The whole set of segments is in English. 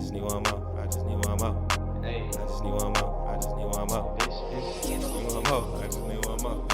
just need one more. I just need one more. Hey, I just need one more. I just need one more. I just need one more. I just need one more.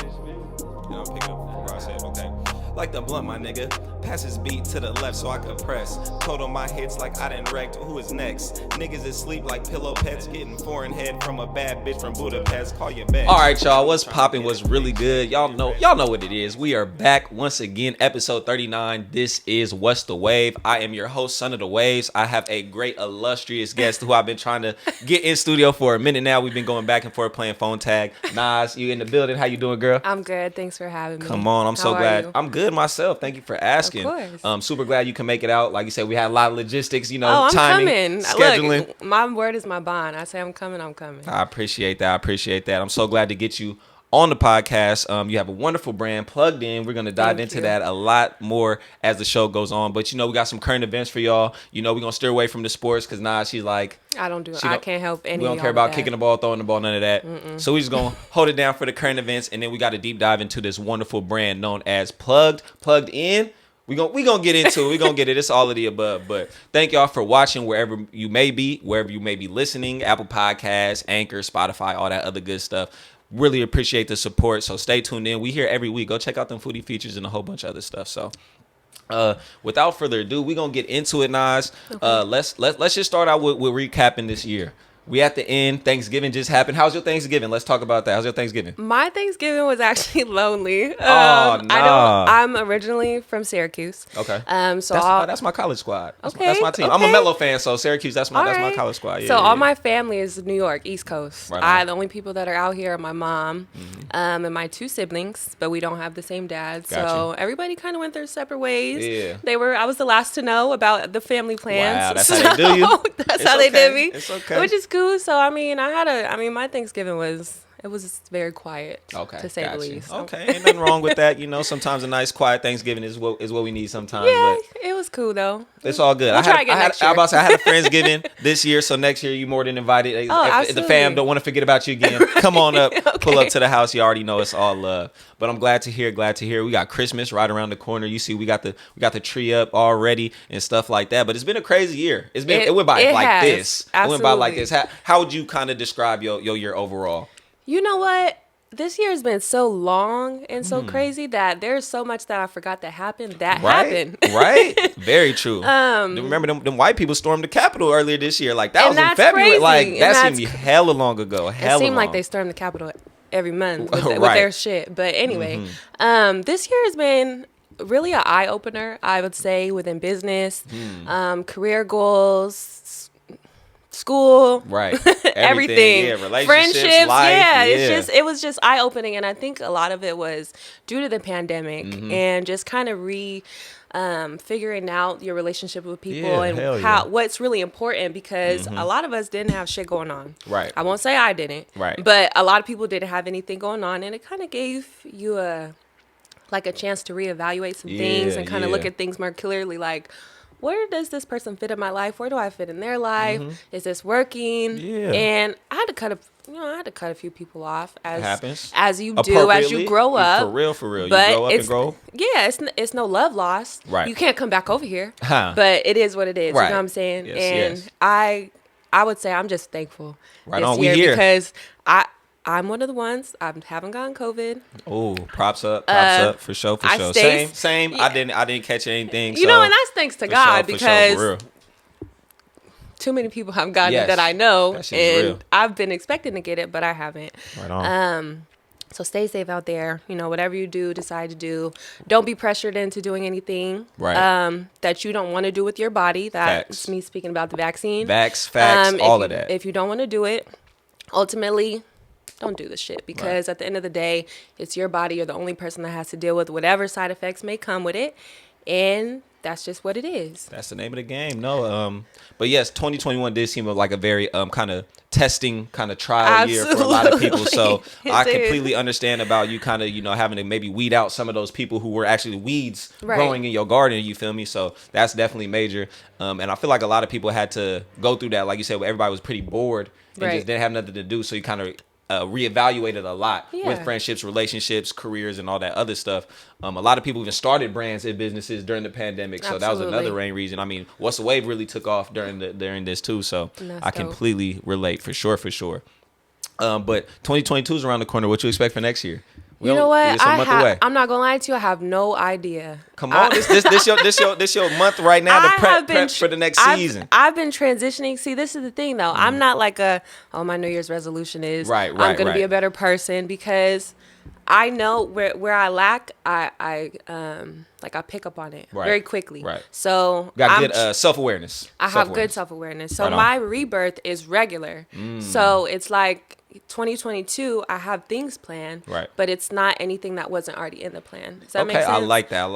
You know, pick up where I said, okay. Like the blunt, my nigga. Pass his beat to the left so I could press. Total my hits like I done wrecked. Who is next? Niggas is sleep like pillow pets. Getting foreign head from a bad bitch from Budapest. Call your best. Alright, y'all. What's popping? What's really good? Y'all know what it is. We are back once again. Episode 39. This is What's the Wave. I am your host, Son of the Waves. I have a great, illustrious guest who I've been trying to get in studio for a minute now. We've been going back and forth playing phone tag. Naz, you in the building. How you doing, girl? I'm good. Thanks for having me. Come on. I'm so glad. You? I'm good myself. Thank you for asking. Of course. Super glad you can make it out. Like you said, we had a lot of logistics, I'm timing, coming. scheduling. Look, my word is my bond. I say I'm coming, I'm coming. I appreciate that. I'm so glad to get you on the podcast. You have a wonderful brand, Plugged In. We're going to dive into that a lot more as the show goes on. But, we got some current events for y'all. We're going to steer away from the sports because now she's like... I can't help any of We don't care about kicking the ball, throwing the ball, none of that. Mm-mm. So we're just going to hold it down for the current events. And then we got to deep dive into this wonderful brand known as Plugged In. We gonna get into it. We're going to get it. It's all of the above. But thank y'all for watching wherever you may be listening. Apple Podcasts, Anchor, Spotify, all that other good stuff. Really appreciate the support. So stay tuned in. We here every week. Go check out them foodie features and a whole bunch of other stuff. So without further ado, we're going to get into it, Naz. Okay. Let's just start out with recapping this year. We at the end. Thanksgiving just happened. How's your Thanksgiving? Let's talk about that. How's your Thanksgiving? My Thanksgiving was actually lonely. I'm originally from Syracuse. Okay. So that's my college squad. That's my team. Okay. I'm a Mellow fan, so Syracuse. That's my college squad. Yeah, all my family is New York, East Coast. Right the only people that are out here are my mom, and my two siblings, but we don't have the same dad. So everybody kind of went their separate ways. Yeah. I was the last to know about the family plans. Wow, that's how they do you. That's how they did me. It's okay. Which is cool. So my Thanksgiving was very quiet, to say the least. Okay, ain't nothing wrong with that. Sometimes a nice quiet Thanksgiving is what we need sometimes. Yeah, but it was cool though. It's all good. We'll try again next year. I had a Friendsgiving this year, so next year you more than invited. If the fam don't want to forget about you again, come on up, pull up to the house. You already know it's all love. But I'm glad to hear. We got Christmas right around the corner. You see, we got the tree up already and stuff like that. But it's been a crazy year. It went by like this. Absolutely. It went by like this. How would you kind of describe your year overall? You know what? This year has been so long and so crazy that there's so much that I forgot that happened. Happened. Right? Very true. Remember them white people stormed the Capitol earlier this year. Like that was in February. Crazy. Like that seemed hella long ago. It seemed like they stormed the Capitol every month with their shit. But anyway, this year has been really an eye opener, I would say, within business, career goals, school, right, everything, relationships, friendships, life, it was just eye opening, and I think a lot of it was due to the pandemic and just kind of figuring out your relationship with people and what's really important, because a lot of us didn't have shit going on. Right. I won't say I didn't. Right. But a lot of people didn't have anything going on, and it kind of gave you a chance to reevaluate some things and kind of look at things more clearly, like, where does this person fit in my life? Where do I fit in their life? Is this working? Yeah. And I had to cut a few people off, as you do as you grow up. For real. But you grow up and grow. Yeah, it's no love lost. Right. You can't come back over here. But it is what it is. Right. You know what I'm saying? Yes, and I would say I'm just thankful this year. We here because I'm one of the ones. I haven't gotten COVID. Oh, props up for sure. Same. I didn't catch anything. And that's thanks to God, because too many people have gotten it that I know, and real. I've been expecting to get it, but I haven't. Right on. So stay safe out there. Whatever you decide to do, don't be pressured into doing anything that you don't want to do with your body. That's me speaking about the vaccine. Facts, all of that. If you don't want to do it, ultimately, don't do the shit, because at the end of the day, it's your body. You're the only person that has to deal with whatever side effects may come with it. And that's just what it is. That's the name of the game. No, but yes, 2021 did seem like a very kind of testing, kind of trial year for a lot of people. So I completely understand about you kind of, having to maybe weed out some of those people who were actually weeds growing in your garden. You feel me? So that's definitely major. And I feel like a lot of people had to go through that. Like you said, everybody was pretty bored and just didn't have nothing to do. So you kind of reevaluated a lot with friendships, relationships, careers, and all that other stuff. A lot of people even started brands and businesses during the pandemic, so that was another main reason. I mean, What's the Wave really took off during this too, so I completely relate for sure. But 2022 is around the corner. What you expect for next year? You know what? I'm not gonna lie to you. I have no idea. Come on, this your month right now to prep for the next season. I've been transitioning. See, this is the thing though. I'm not like my New Year's resolution is I'm gonna be a better person, because I know where I lack. I pick up on it very quickly. Right. So got good self-awareness. I have good self-awareness. So my rebirth is regular. So it's like 2022, I have things planned, but it's not anything that wasn't already in the plan. Does that make sense? I like that.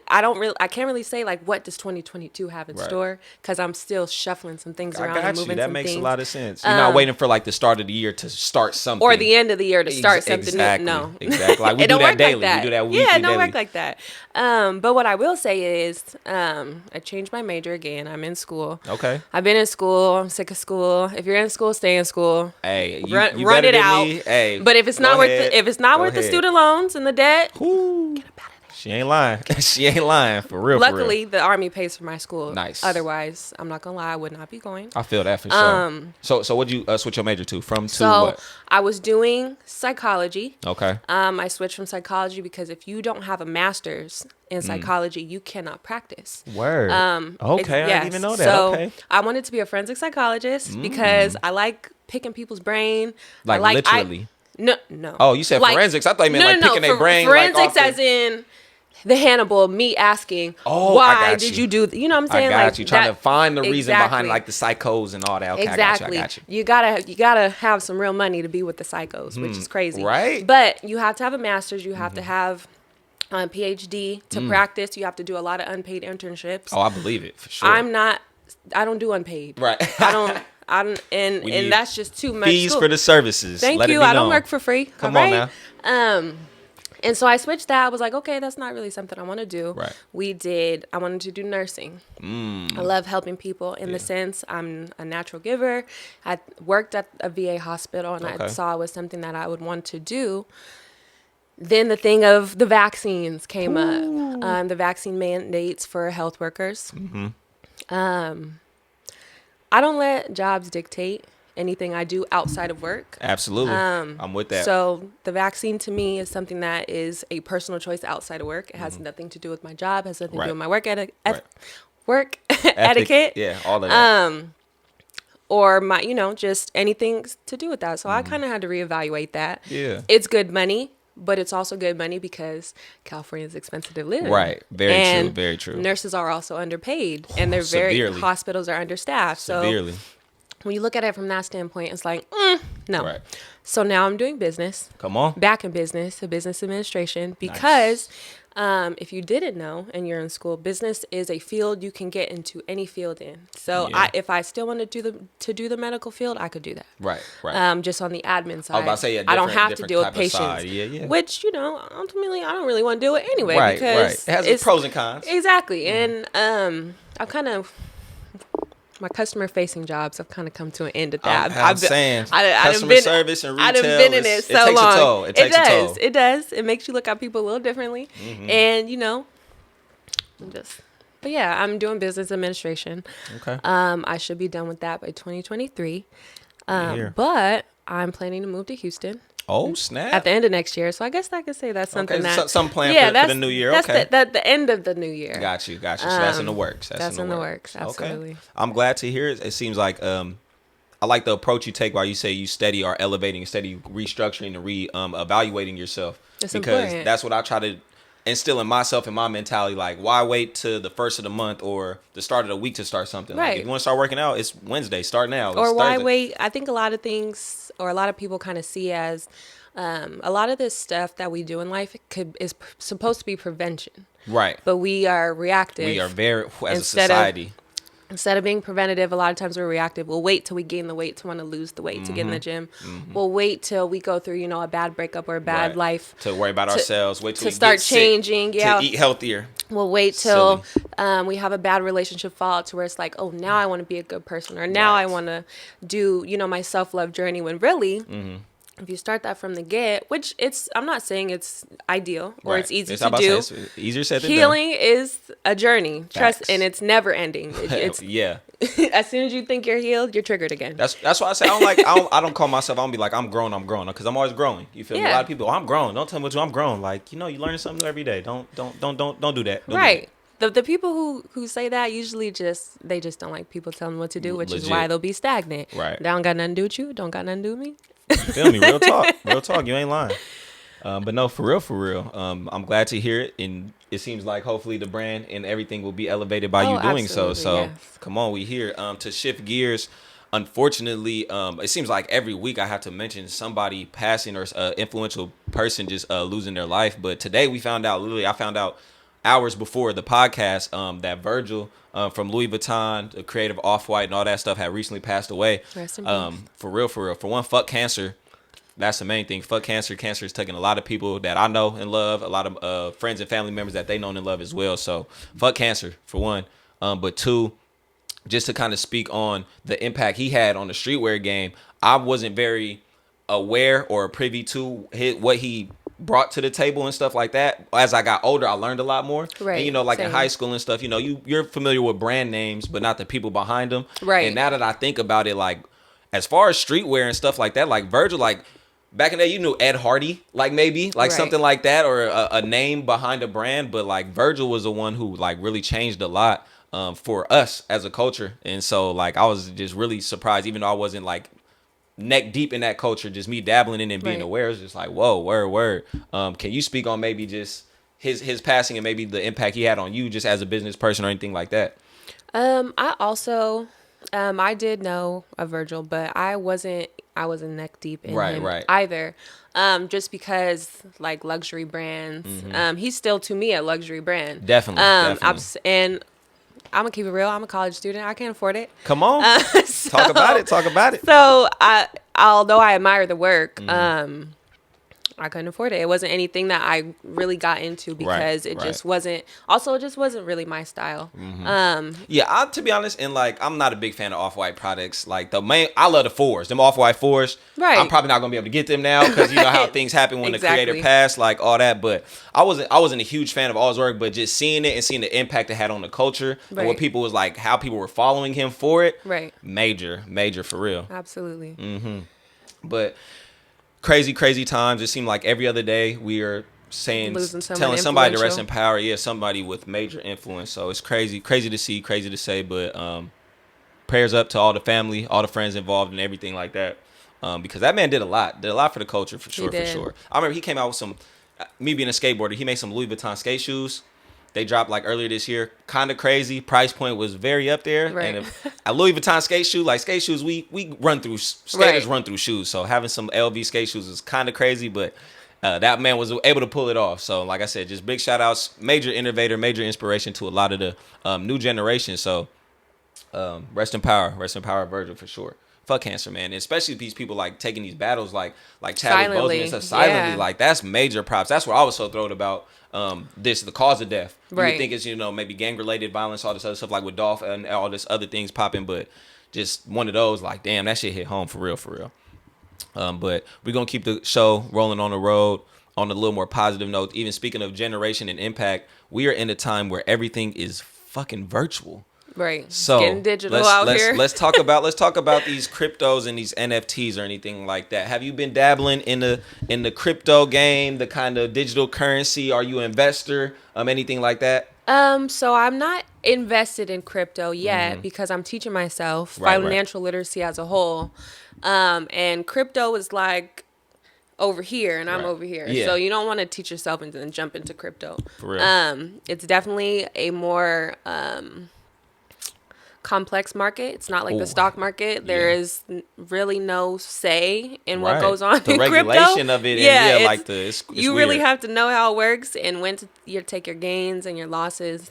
I can't really say like what does 2022 have in store, because I'm still shuffling some things around and moving some things. That makes a lot of sense. You're not waiting for like the start of the year to start something, or the end of the year to start something new. No, exactly. Like we do that daily. We do that weekly. Yeah, it don't work like that. But what I will say is, I changed my major again. I'm in school. Okay. I've been in school. I'm sick of school. If you're in school, stay in school. Hey. You run it out. Hey, but if it's not worth the student loans and the debt, get up out of there. She ain't lying. She ain't lying for real. Luckily, the Army pays for my school. Nice. Otherwise, I'm not gonna lie, I would not be going. I feel that for sure. So what'd you switch your major to? What? I was doing psychology. Okay. I switched from psychology because if you don't have a master's in psychology, you cannot practice. Word. Okay, I didn't even know that. So I wanted to be a forensic psychologist because I like picking people's brain. Literally. No. Oh, you said forensics. I thought you meant picking their brain. Forensics as in the Hannibal, me asking, why did you do you know what I'm saying? I got you. Trying to find the reason behind like the psychos and all that. Okay, exactly. I got you. You gotta have some real money to be with the psychos, which is crazy. Right. But you have to have a master's. You have to have a PhD to practice. You have to do a lot of unpaid internships. Oh, I believe it for sure. I don't do unpaid. Right. And that's just too much. Fees for the services. Thank you. I don't work for free. Come on now. And so I switched that. I was like, okay, that's not really something I want to do. Right. I wanted to do nursing. I love helping people in the sense I'm a natural giver. I worked at a VA hospital and I saw it was something that I would want to do. Then the thing of the vaccines came up, the vaccine mandates for health workers. I don't let jobs dictate anything I do outside of work. Absolutely. I'm with that. So the vaccine to me is something that is a personal choice outside of work. It has nothing to do with my job. It has nothing to do with my work etiquette. Yeah, all of that. Or my, just anything to do with that. So I kind of had to reevaluate that. Yeah. It's good money, but it's also good money because California is expensive to live in. Right. Very true. Nurses are also underpaid, and hospitals are understaffed. Severely. So when you look at it from that standpoint, it's like, no. Right. So now I'm doing business. Come on. Back in business, business administration, because if you didn't know and you're in school, business is a field you can get into any field in. So if I still wanted to do the medical field, I could do that. Right. Just on the admin side. I was about to say I don't have to deal with patients. Yeah. Which, ultimately, I don't really want to do it anyway. Right, because It has its pros and cons. Exactly. And I've kind of... my customer-facing jobs have kind of come to an end at that. Customer service and retail. I've been in it so long. It takes a toll. It does. It makes you look at people a little differently. And, but yeah, I'm doing business administration. Okay. I should be done with that by 2023. But I'm planning to move to Houston. Oh, snap. At the end of next year. So I guess I could say that's something some plan for the new year. That's the end of the new year. Got you. So that's in the works. That's in the works. Absolutely. Okay. I'm glad to hear it. It seems like I like the approach you take while you say you steady restructuring and evaluating yourself. It's because important. That's what I try to instill in myself and my mentality. Like, why wait to the first of the month or the start of the week to start something? Right. Like, if you want to start working out, it's Wednesday. Start now. Or why wait? I think a lot of things, or a lot of people kind of see as a lot of this stuff that we do in life is supposed to be prevention. Right. But we are reactive. We are very, as a society. Instead of being preventative, a lot of times we're reactive. We'll wait till we gain the weight to want to lose the weight to get in the gym. We'll wait till we go through, a bad breakup or a bad life. To worry about ourselves. Wait till we start get changing. Sick, to eat healthier. We'll wait till we have a bad relationship fallout to where it's like, oh, now I want to be a good person. Or now I want to do, my self-love journey, when really if you start that from the get, which I'm not saying it's ideal or it's easy to about do. It's easier said than done. Healing is a journey. Facts. Trust, and it's never ending. It's yeah. As soon as you think you're healed, you're triggered again. That's why I say I don't call myself. I don't be like I'm grown, because I'm always growing. You feel me? A lot of people, I'm grown. Don't tell me what I'm grown. Like, you learning something new every day. Don't do that. Don't do that. The people who say that usually they just don't like people telling them what to do, which is why they'll be stagnant. Right. They don't got nothing to do with you. Don't got nothing to do with me. Feel me? Real talk. Real talk. You ain't lying. But no, for real. I'm glad to hear it, and it seems like hopefully the brand and everything will be elevated by you doing so. So yes. Come on, we here. To shift gears. Unfortunately, it seems like every week I have to mention somebody passing or influential person just losing their life. But today I found out hours before the podcast that Virgil from Louis Vuitton, the creative Off-White and all that stuff, had recently passed away. Rest in peace. For real. For one, fuck cancer. That's the main thing. Fuck cancer. Cancer is taking a lot of people that I know and love, a lot of friends and family members that they know and love as well. So fuck cancer, for one. But two, just to kind of speak on the impact he had on the streetwear game, I wasn't very aware or privy to what he brought to the table and stuff like that. As I got older, I learned a lot more. Right. And, like same. In high school and stuff, you're familiar with brand names, but not the people behind them. Right. And now that I think about it, like, as far as streetwear and stuff like that, like Virgil, like, back in the day, you knew Ed Hardy, like maybe, like something like that, or a name behind a brand. But like Virgil was the one who like really changed a lot for us as a culture. And so like I was just really surprised, even though I wasn't like neck deep in that culture, just me dabbling in and being aware. It's just like, whoa, word. Can you speak on maybe just his passing and maybe the impact he had on you just as a business person or anything like that? I also, I did know of Virgil, but I wasn't neck deep in him either. Just because like luxury brands, he's still to me a luxury brand. Definitely. And I'm gonna keep it real. I'm a college student. I can't afford it. Come on, talk about it. So although I admire the work, I couldn't afford it. It wasn't anything that I really got into because it just wasn't. Also, it just wasn't really my style. To be honest, and like I'm not a big fan of Off-White products. Like I love the fours, them Off-White fours. Right. I'm probably not gonna be able to get them now because you know how things happen when the creator passed, like all that. But I wasn't a huge fan of all his work, but just seeing it and seeing the impact it had on the culture and what people was like, how people were following him for it. Right. Major for real. Absolutely. But crazy times. It seemed like every other day we are telling somebody to rest in power. Yeah, somebody with major influence. So it's crazy to see, crazy to say. But prayers up to all the family, all the friends involved, and everything like that. Because that man did a lot for the culture for sure. I remember he came out with some. Me being a skateboarder, he made some Louis Vuitton skate shoes. They dropped like earlier this year. Kind of crazy. Price point was very up there. Right. And a Louis Vuitton skate shoes, we run through, skaters run through shoes. So having some LV skate shoes is kind of crazy, but that man was able to pull it off. So like I said, just big shout outs, major innovator, major inspiration to a lot of the new generation. So rest in power, Virgil for sure. Fuck cancer, man. And especially these people like taking these battles like Chadwick Boseman and stuff silently. Yeah. Like that's major props. That's what I was so thrilled about. The cause of death. You would think it's, maybe gang related violence, all this other stuff like with Dolph and all this other things popping, but just one of those, like, damn, that shit hit home for real. But we're gonna keep the show rolling on the road on a little more positive note. Even speaking of generation and impact, we are in a time where everything is fucking virtual. Right. So getting digital out here. Let's talk about these cryptos and these NFTs or anything like that. Have you been dabbling in the crypto game, the kind of digital currency? Are you an investor? Anything like that? So I'm not invested in crypto yet because I'm teaching myself financial literacy as a whole. And crypto is like over here and I'm over here. Yeah. So you don't want to teach yourself and then jump into crypto. For real. It's definitely a more complex market. It's not like the stock market. There is really no say in what goes on the in regulation crypto. Of it. It's you weird. really have to know how it works and when to take your gains and your losses,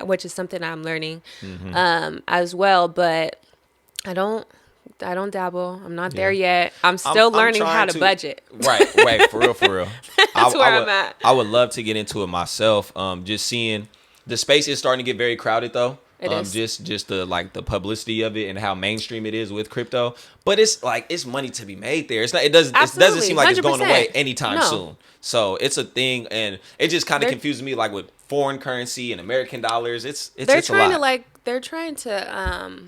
which is something I'm learning as well. But I don't dabble. I'm not there yet. I'm still learning how to budget. Right. For real. That's where I'm at. I would love to get into it myself. Just seeing the space is starting to get very crowded though. It is. Just the like the publicity of it and how mainstream it is with crypto. But it's like it's money to be made there. It's not. It doesn't seem like it's going away anytime soon. So it's a thing, and it just kind of confuses me, like with foreign currency and American dollars. They're trying to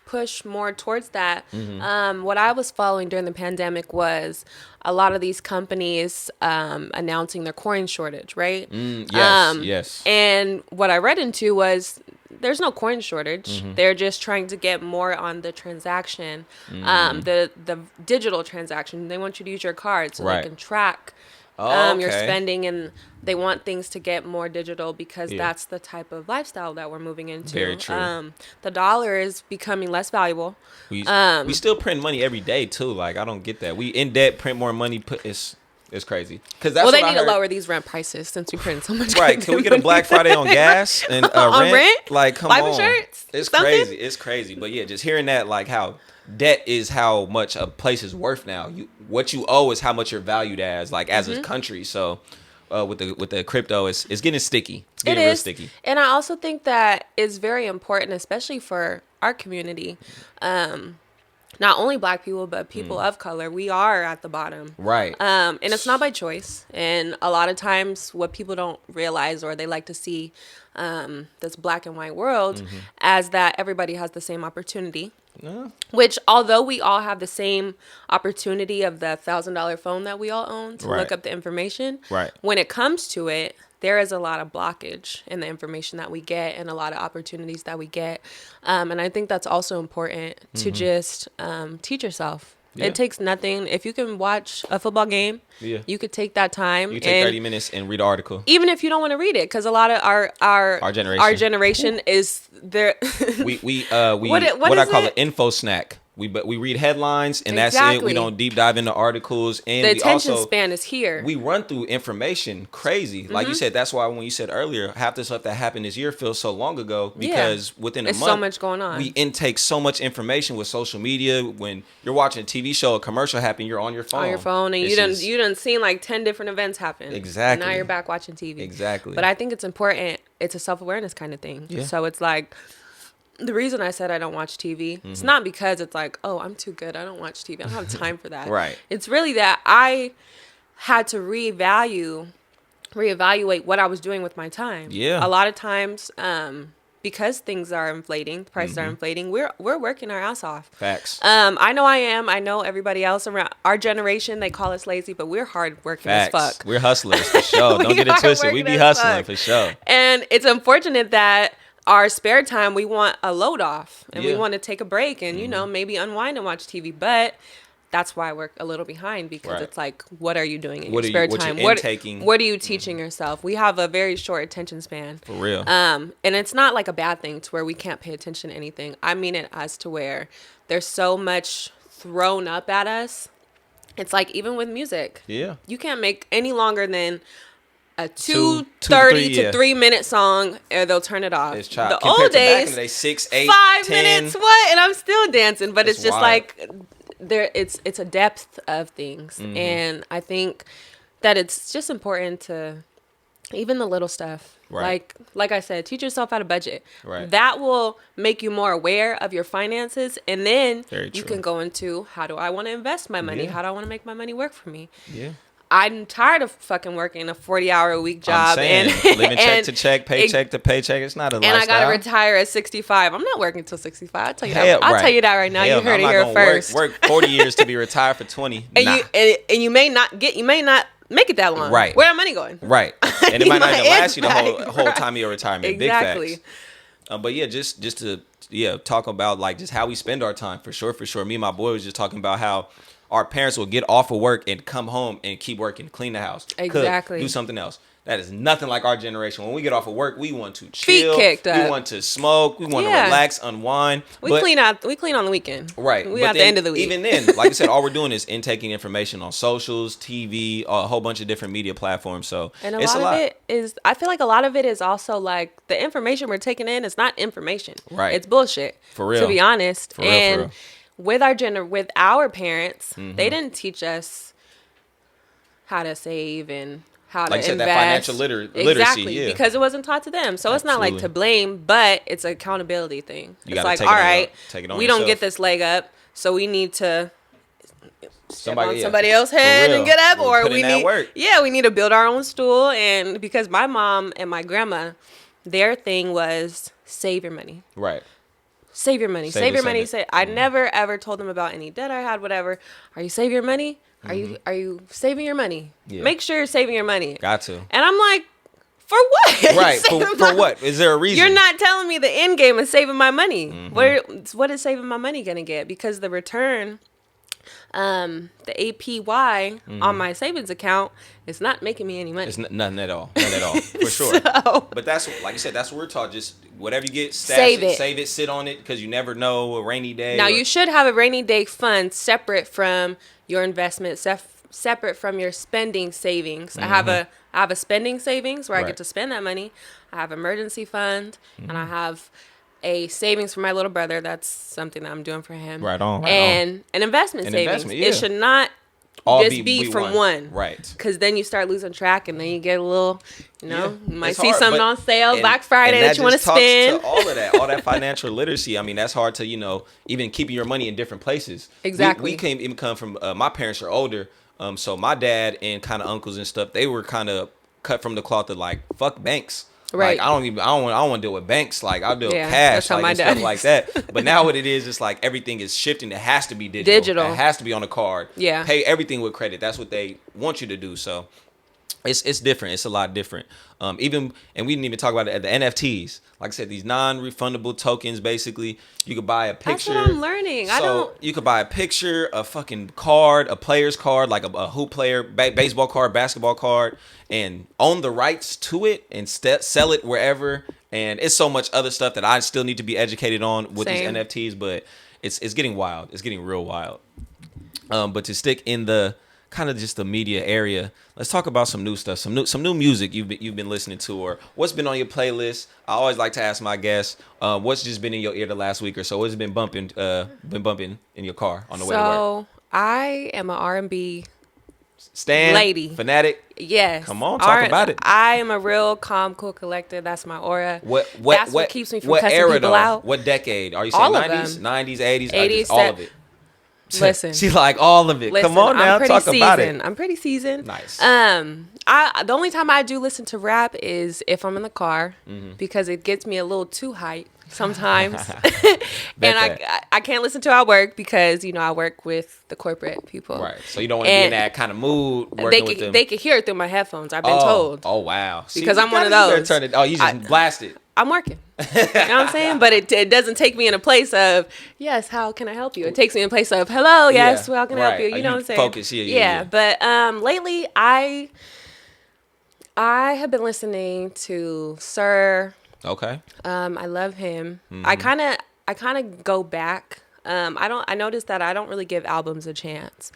push more towards that. What I was following during the pandemic was a lot of these companies announcing their coin shortage, right? Yes. And what I read into was there's no coin shortage. They're just trying to get more on the transaction, the digital transaction. They want you to use your card so they can track your spending, and they want things to get more digital because that's the type of lifestyle that we're moving into. Very true. The dollar is becoming less valuable. We still print money every day too. Like I don't get that. We in debt, print more money. It's crazy. Well, they need to lower these rent prices since we print so much. Right? Can we get a Black Friday on gas and on rent? Like, come life on, insurance? It's something? crazy. It's crazy. But yeah, just hearing that, like how debt is how much a place is worth now. What you owe is how much you're valued as, like as a country. So with the crypto, it's getting sticky. It's getting real sticky. And I also think that it's very important, especially for our community. Not only Black people, but people of color, we are at the bottom. Right. And it's not by choice. And a lot of times what people don't realize, or they like to see this black and white world as that everybody has the same opportunity. Which, although we all have the same opportunity of the $1,000 phone that we all own to look up the information, when it comes to it, there is a lot of blockage in the information that we get and a lot of opportunities that we get. And I think that's also important to just teach yourself. Yeah. It takes nothing. If you can watch a football game, you could take that time. You take 30 minutes and read an article. Even if you don't want to read it, because a lot of our generation is there. what I call an info snack. We read headlines and that's it. We don't deep dive into articles, and the attention span is here. We run through information crazy, like you said. That's why when you said earlier, half the stuff that happened this year feels so long ago because within a month, so much going on. We intake so much information with social media. When you're watching a TV show, a commercial happen, you're on your phone. And you done seen like 10 different events happen. Exactly. And now you're back watching TV. Exactly. But I think it's important. It's a self-awareness kind of thing. Yeah. So it's like, the reason I said I don't watch TV, it's not because it's like, oh, I'm too good, I don't watch TV. I don't have time for that. Right. It's really that I had to reevaluate what I was doing with my time. Yeah. A lot of times, because things are inflating, prices are inflating, we're working our ass off. Facts. I know I am. I know everybody else around our generation, they call us lazy, but we're hard working as fuck. We're hustlers for sure. Don't get it twisted. We be hustling for sure. And it's unfortunate that our spare time, we want a load off and we want to take a break and, maybe unwind and watch TV. But that's why we're a little behind, because it's like, what are you doing in your spare time? What are you teaching yourself? We have a very short attention span. For real. And it's not like a bad thing to where we can't pay attention to anything. I mean it as to where there's so much thrown up at us. It's like, even with music. Yeah. You can't make any longer than a 2:30 to 3 minute song, or they'll turn it off. It's chopped. The old days, back in the day, 6, 8, 5 10 minutes, what? And I'm still dancing, but it's just wild. like it's a depth of things, and I think that it's just important to even the little stuff. Right. Like I said, teach yourself how to budget. Right. That will make you more aware of your finances, and then you can go into, how do I want to invest my money? How do I want to make my money work for me? Yeah. I'm tired of fucking working a 40-hour-a-week job and living check to check, paycheck to paycheck. It's not a lifestyle. And I gotta retire at 65. I'm not working until 65. I'll tell you that. I'll tell you that right now. You heard it here first. Work 40 years to be retired for 20. And you may not make it that long. Right. Where am I going? Right. And it might not even last you the whole time of your retirement. Exactly. Big facts. But yeah, just to talk about like just how we spend our time for sure. Me and my boy was just talking about how our parents will get off of work and come home and keep working, clean the house, exactly, cook, do something else. That is nothing like our generation. When we get off of work, we want to chill. Feet kicked up. We want to smoke. We want to relax, unwind. We clean on the weekend. Right. We at the end of the week. Even then, like I said, all we're doing is intaking information on socials, TV, a whole bunch of different media platforms. So and a lot of it is, I feel like a lot of it is also like the information we're taking in is not information. Right. It's bullshit. For real. To be honest. For real. With our parents, they didn't teach us how to save and how to like you said, invest. that financial literacy. Exactly, Yeah. because it wasn't taught to them. So it's not like to blame, but it's an accountability thing. It's like, all right, we don't get this leg up, so we need to step on somebody else's head and get up, or we need to build our own stool. And because my mom and my grandma, their thing was save your money. Right. Save your money. Save your money. I never ever told them about any debt I had, whatever. Are you saving your money? Are you saving your money? Yeah. Make sure you're saving your money. Got to. And I'm like, for what? Right. For what? Is there a reason? You're not telling me the end game is saving my money. What is saving my money going to get? Because the return, the APY on my savings account is not making me any money. It's nothing at all. Nothing at all. For sure. But that's, like you said, that's what we're taught. Just whatever you get, save it, sit on it, because you never know a rainy day. Now, you should have a rainy day fund separate from your investment, separate from your spending savings. I have a spending savings where I get to spend that money. I have emergency fund, and I have a savings for my little brother. That's something that I'm doing for him. Right on. And an investment savings. It should not all just be from one. Right. Because then you start losing track, and then you get a little, you might see something on sale Black Friday that you want to spend. To all of that, all that financial literacy. I mean, that's hard to, even keeping your money in different places. Exactly. We come from, my parents are older. So my dad and kind of uncles and stuff, they were kind of cut from the cloth of like, fuck banks. Right. Like, I don't want to deal with banks. Like, I'll deal with cash, like, and stuff like that. But now what it is, it's like everything is shifting. It has to be digital. It has to be on a card. Yeah. Pay everything with credit. That's what they want you to do. So it's different. It's a lot different. And we didn't even talk about it at the NFTs. Like I said, these non-refundable tokens, basically, you could buy a picture. That's what I'm learning. You could buy a picture, a fucking card, a player's card, like a hoop player, baseball card, basketball card, and own the rights to it and sell it wherever. And it's so much other stuff that I still need to be educated on with these NFTs, but it's getting wild. It's getting real wild. But to stick in the kind of just the media area, let's talk about some new stuff, some new music you've been listening to, or what's been on your playlist. I always like to ask my guests, what's just been in your ear the last week or so. What's been bumping in your car on the way to work? So I am an R&B lady, fanatic. Yes. Come on, talk about it. I am a real calm, cool, collected. That's my aura. That's what keeps me from cussing era, people though? out. What decade? Are you saying 90s, 80s, 80s, all of it? Listen, she's like all of it. Come on now, talk about it. I'm pretty seasoned. Nice. The only time I do listen to rap is if I'm in the car, because it gets me a little too hyped sometimes, and I can't listen to it at work because I work with the corporate people. Right. So you don't want to be in that kind of mood. They can hear it through my headphones. I've been told. Oh wow. Because I'm one of those. You just blast it. I'm working. You know what I'm saying? But it doesn't take me in a place of, yes, how can I help you? It takes me in a place of, hello, yes, how can I help you? You know what I'm saying? Focus, yeah. But lately, I have been listening to Sir. Okay. I love him. Mm-hmm. I kind of go back. I noticed that I don't really give albums a chance.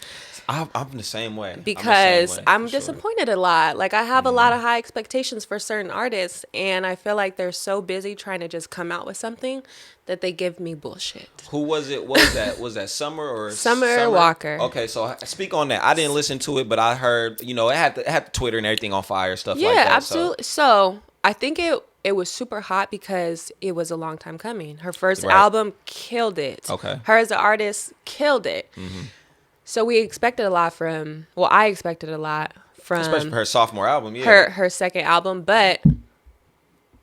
I'm the same way. Because I'm disappointed a lot. Like, I have a lot of high expectations for certain artists, and I feel like they're so busy trying to just come out with something that they give me bullshit. Who was it? What was that? Was that Summer or Summer Walker? Okay, so speak on that. I didn't listen to it, but I heard, it had the Twitter and everything on fire, stuff like that. Yeah, absolutely. So I think it was super hot because it was a long time coming. Her first album killed it. Okay. Her as an artist killed it. Mm-hmm. So we expected a lot from, I expected a lot from. Especially for her sophomore album, yeah. Her second album, but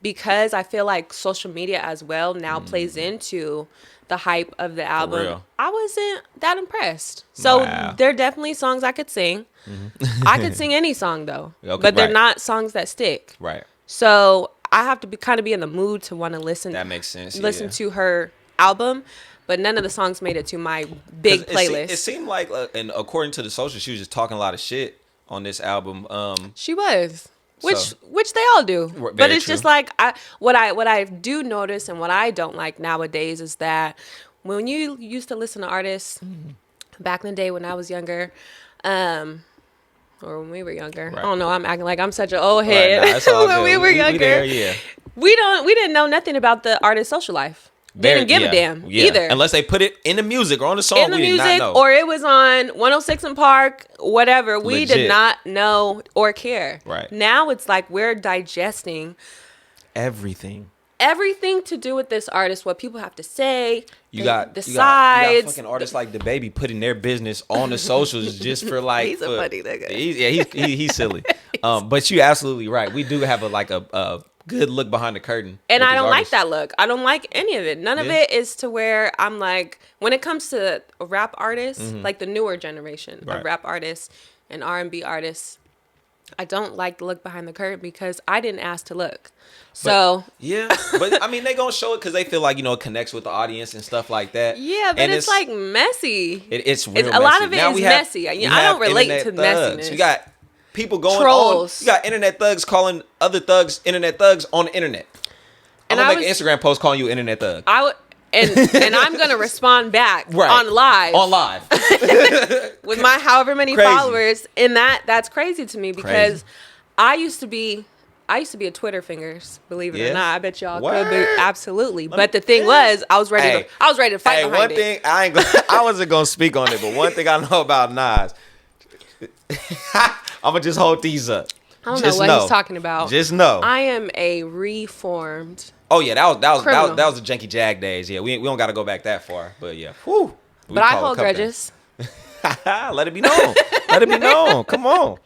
because I feel like social media as well now plays into the hype of the album, I wasn't that impressed. So there are definitely songs I could sing. Mm-hmm. I could sing any song though, but they're not songs that stick. Right. So I have to be in the mood to want to listen. That makes sense. Listen to her album, but none of the songs made it to my big playlist. It seemed like, and according to the social, she was just talking a lot of shit on this album. She was, which they all do. But it's just like what I do notice and what I don't like nowadays is that when you used to listen to artists back in the day when I was younger, or when we were younger. Right. I don't know. I'm acting like I'm such an old head. Right, nah, when we were younger, we didn't know nothing about the artist's social life. didn't give a damn either. Unless they put it in the music or on the song. In the music, or it was on 106 in Park, whatever. We did not know or care. Right. Now it's like we're digesting everything to do with this artist, what people have to say. You got fucking artists like the Baby putting their business on the socials just for like. He's a funny nigga. He's silly. But you're absolutely right. We do have a good look behind the curtain. And I don't like that look. I don't like any of it. None of it is to where I'm like, when it comes to rap artists, like the newer generation of rap artists and R&B artists, I don't like the look behind the curtain because I didn't ask to look. So but I mean, they gonna show it because they feel like, it connects with the audience and stuff like that. Yeah, but it's like messy. It's real messy. A lot of it is messy. I don't relate to messiness. You got people going trolls. On. You got internet thugs calling other thugs internet thugs on the internet. I'm gonna make an Instagram post calling you internet thug. And I'm gonna respond back on live. With my however many followers. And that's crazy to me because I used to be a Twitter fingers, believe it or not. I bet y'all could be absolutely. But the thing was, I was ready to fight behind it. I wasn't gonna speak on it, but one thing I know about Nas, I'm gonna just hold these up. I don't know what he's talking about. Just know I am a reformed. Oh yeah, that was the Janky Jag days. Yeah, we don't got to go back that far, but yeah. Whew. But I hold grudges. Let it be known. Let it be known. Come on.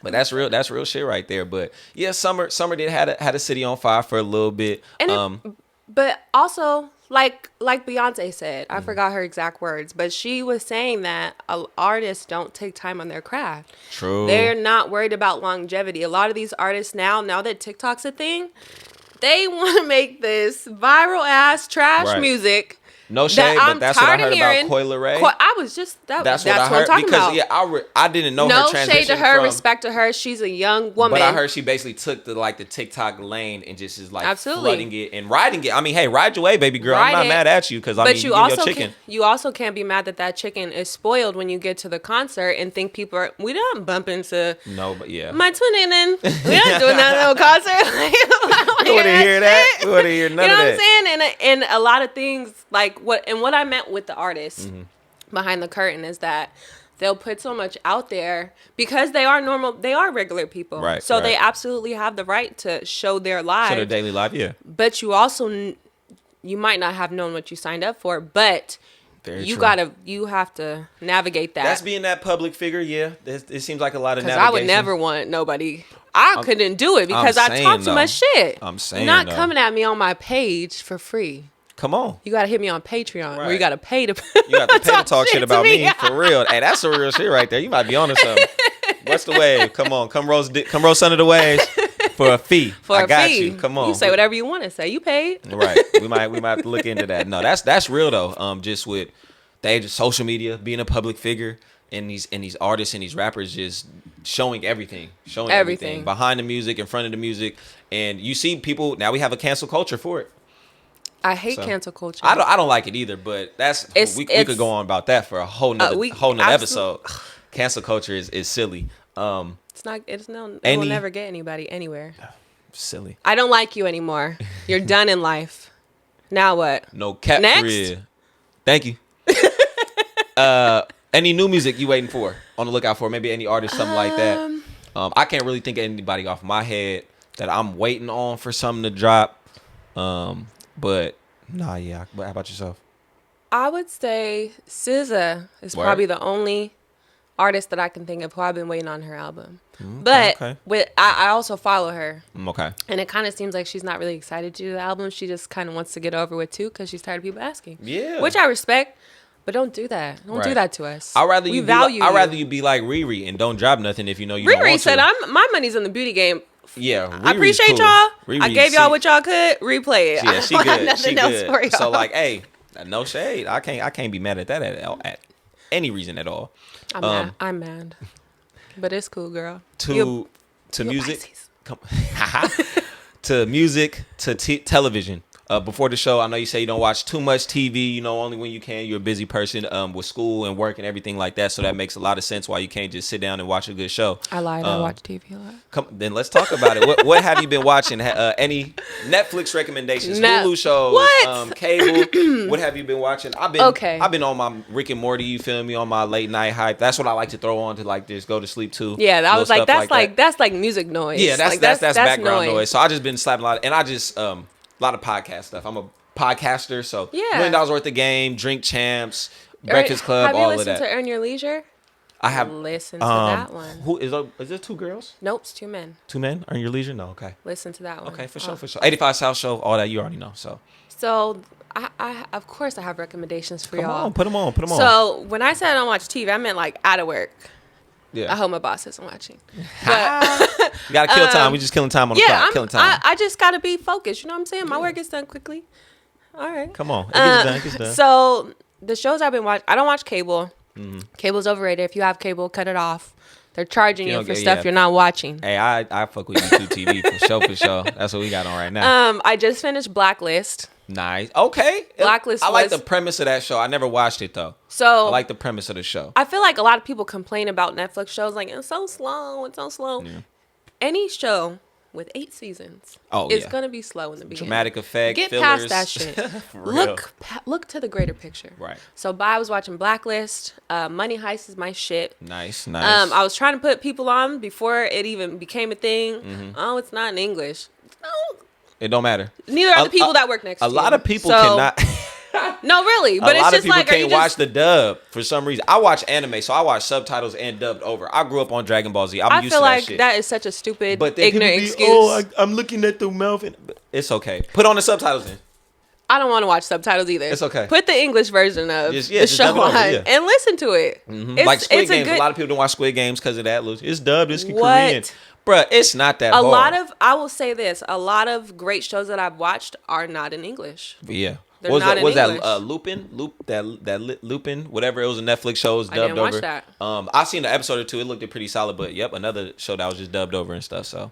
But that's real shit right there. But yeah, Summer did had a city on fire for a little bit. And but also like Beyonce said, I forgot her exact words, but she was saying that artists don't take time on their craft. True. They're not worried about longevity. A lot of these artists now that TikTok's a thing, they want to make this viral ass trash music. No shade, but that's what I heard about Coi Leray. I was just that's what I'm talking about. Because I didn't know her transition. No shade to her, respect to her. She's a young woman. But I heard she basically took the TikTok lane and just is like flooding it and riding it. I mean, hey, ride your way, baby girl. I'm not mad at you because you give your chicken. You also can't be mad that chicken is spoiled when you get to the concert and think people we don't bump into my twin and then we not doing that little concert. We wouldn't hear that. We wouldn't hear none of that. You know what I'm saying? And a lot of things like what I meant with the artists behind the curtain is that they'll put so much out there because they are regular people. Right. So they absolutely have the right to show their lives. Show their daily life, yeah. But you also, you might not have known what you signed up for, but you have to navigate that. That's being that public figure, yeah. It seems like a lot of navigation. I would never want nobody. I couldn't do it because I talk too much shit. I'm saying You're not coming at me on my page for free. Come on. You got to hit me on Patreon where you got to pay to You got to pay to talk shit about me for real. Hey, that's some real shit right there. You might be on to something. What's the wave? Come on. Come roast some of the waves for a fee. I got you. Come on. You say whatever you want to say. You paid. Right. We might have to look into that. No, that's real though. Just with the age of social media, being a public figure, and these artists and these rappers just showing everything behind the music, in front of the music, and you see people now. We have a cancel culture for it. I hate cancel culture. I don't like it either, but we could go on about that for a whole nother episode. Cancel culture is silly. It will never get anybody anywhere. Silly. I don't like you anymore. You're done in life. Now what? No cap. Next? For real. Thank you. Any new music you waiting for? On the lookout for? Maybe any artist, something like that. I can't really think of anybody off my head that I'm waiting on for something to drop. But nah, yeah. But how about yourself? I would say SZA is probably the only artist that I can think of who I've been waiting on her album. I also follow her. Okay. And it kind of seems like she's not really excited to do the album. She just kind of wants to get over with too because she's tired of people asking. Yeah. Which I respect. But don't do that. Don't do that to us. I'd rather you be like Riri and don't drop nothing if you know you don't want to. Riri said, my money's in the beauty game. Yeah, I appreciate y'all. I gave y'all what y'all could. Replay it. Yeah, she good. She good. So like, hey, no shade. I can't be mad at that at any reason at all. I'm mad. But it's cool, girl. To music, to music, to television. before the show, I know you say you don't watch too much TV, you know, only when you can. You're a busy person with school and work and everything like that. So that makes a lot of sense why you can't just sit down and watch a good show. I lied. I watch TV a lot. Then let's talk about it. What have you been watching? Any Netflix recommendations, Hulu shows, what? cable? What have you been watching? I've been on my Rick and Morty, you feel me, on my late night hype. That's what I like to throw on to like just go to sleep to. Yeah, I was like, that's like music noise. Yeah, that's background noise. noise. So I just been slapping a lot, and I just a lot of podcast stuff. I'm a podcaster, so $1 million worth of game, Drink Champs, Breakfast Club, all of that. Have you listened to Earn Your Leisure? I have listened to that one. Who is there? Two girls? Nope, it's 2 men. 2 men? Earn Your Leisure? No, okay. Listen to that one. Okay, for sure. 85 South Show, all that you already know. So I of course I have recommendations for y'all. Put them on. So when I said I don't watch TV, I meant like out of work. Yeah. I hope my boss isn't watching. But you gotta kill time. We just killing time on the clock. Killing time. I just gotta be focused. You know what I'm saying? My work gets done quickly. All right. Come on. It gets done. So the shows I've been watching, I don't watch cable. Mm-hmm. Cable's overrated. If you have cable, cut it off. They're charging you for stuff you're not watching. Hey, I fuck with YouTube TV for sure. That's what we got on right now. I just finished Blacklist. Nice. Okay. Blacklist. I like the premise of that show. I never watched it though. So I like the premise of the show. I feel like a lot of people complain about Netflix shows like it's so slow. Yeah. Any show with 8 seasons is gonna be slow in the beginning. Dramatic effect. Get fillers. past that shit. Look to the greater picture. Right. So I was watching Blacklist. Money Heist is my shit. Nice. I was trying to put people on before it even became a thing. Mm-hmm. Oh, it's not in English. No. It don't matter. Neither are the people that work next to you. A lot of people cannot. No, really. But it's just like, a lot of people can't watch the dub for some reason. I watch anime, so I watch subtitles and dubbed over. I grew up on Dragon Ball Z. I'm used to that shit. I feel like that is such a stupid, but ignorant excuse. I'm looking at the mouth. It's okay. Put on the subtitles then. I don't want to watch subtitles either. It's okay. Put the English version of the show on and listen to it. Mm-hmm. Like Squid Games. A lot of people don't watch Squid Games because of that. It's dubbed. It's Korean. Bruh, it's not that hard. I will say this. A lot of great shows that I've watched are not in English. Yeah. They're not in English. That Lupin, whatever it was, a Netflix show was dubbed over. I didn't watch that. I seen an episode or two. It looked pretty solid, but another show that was just dubbed over and stuff. So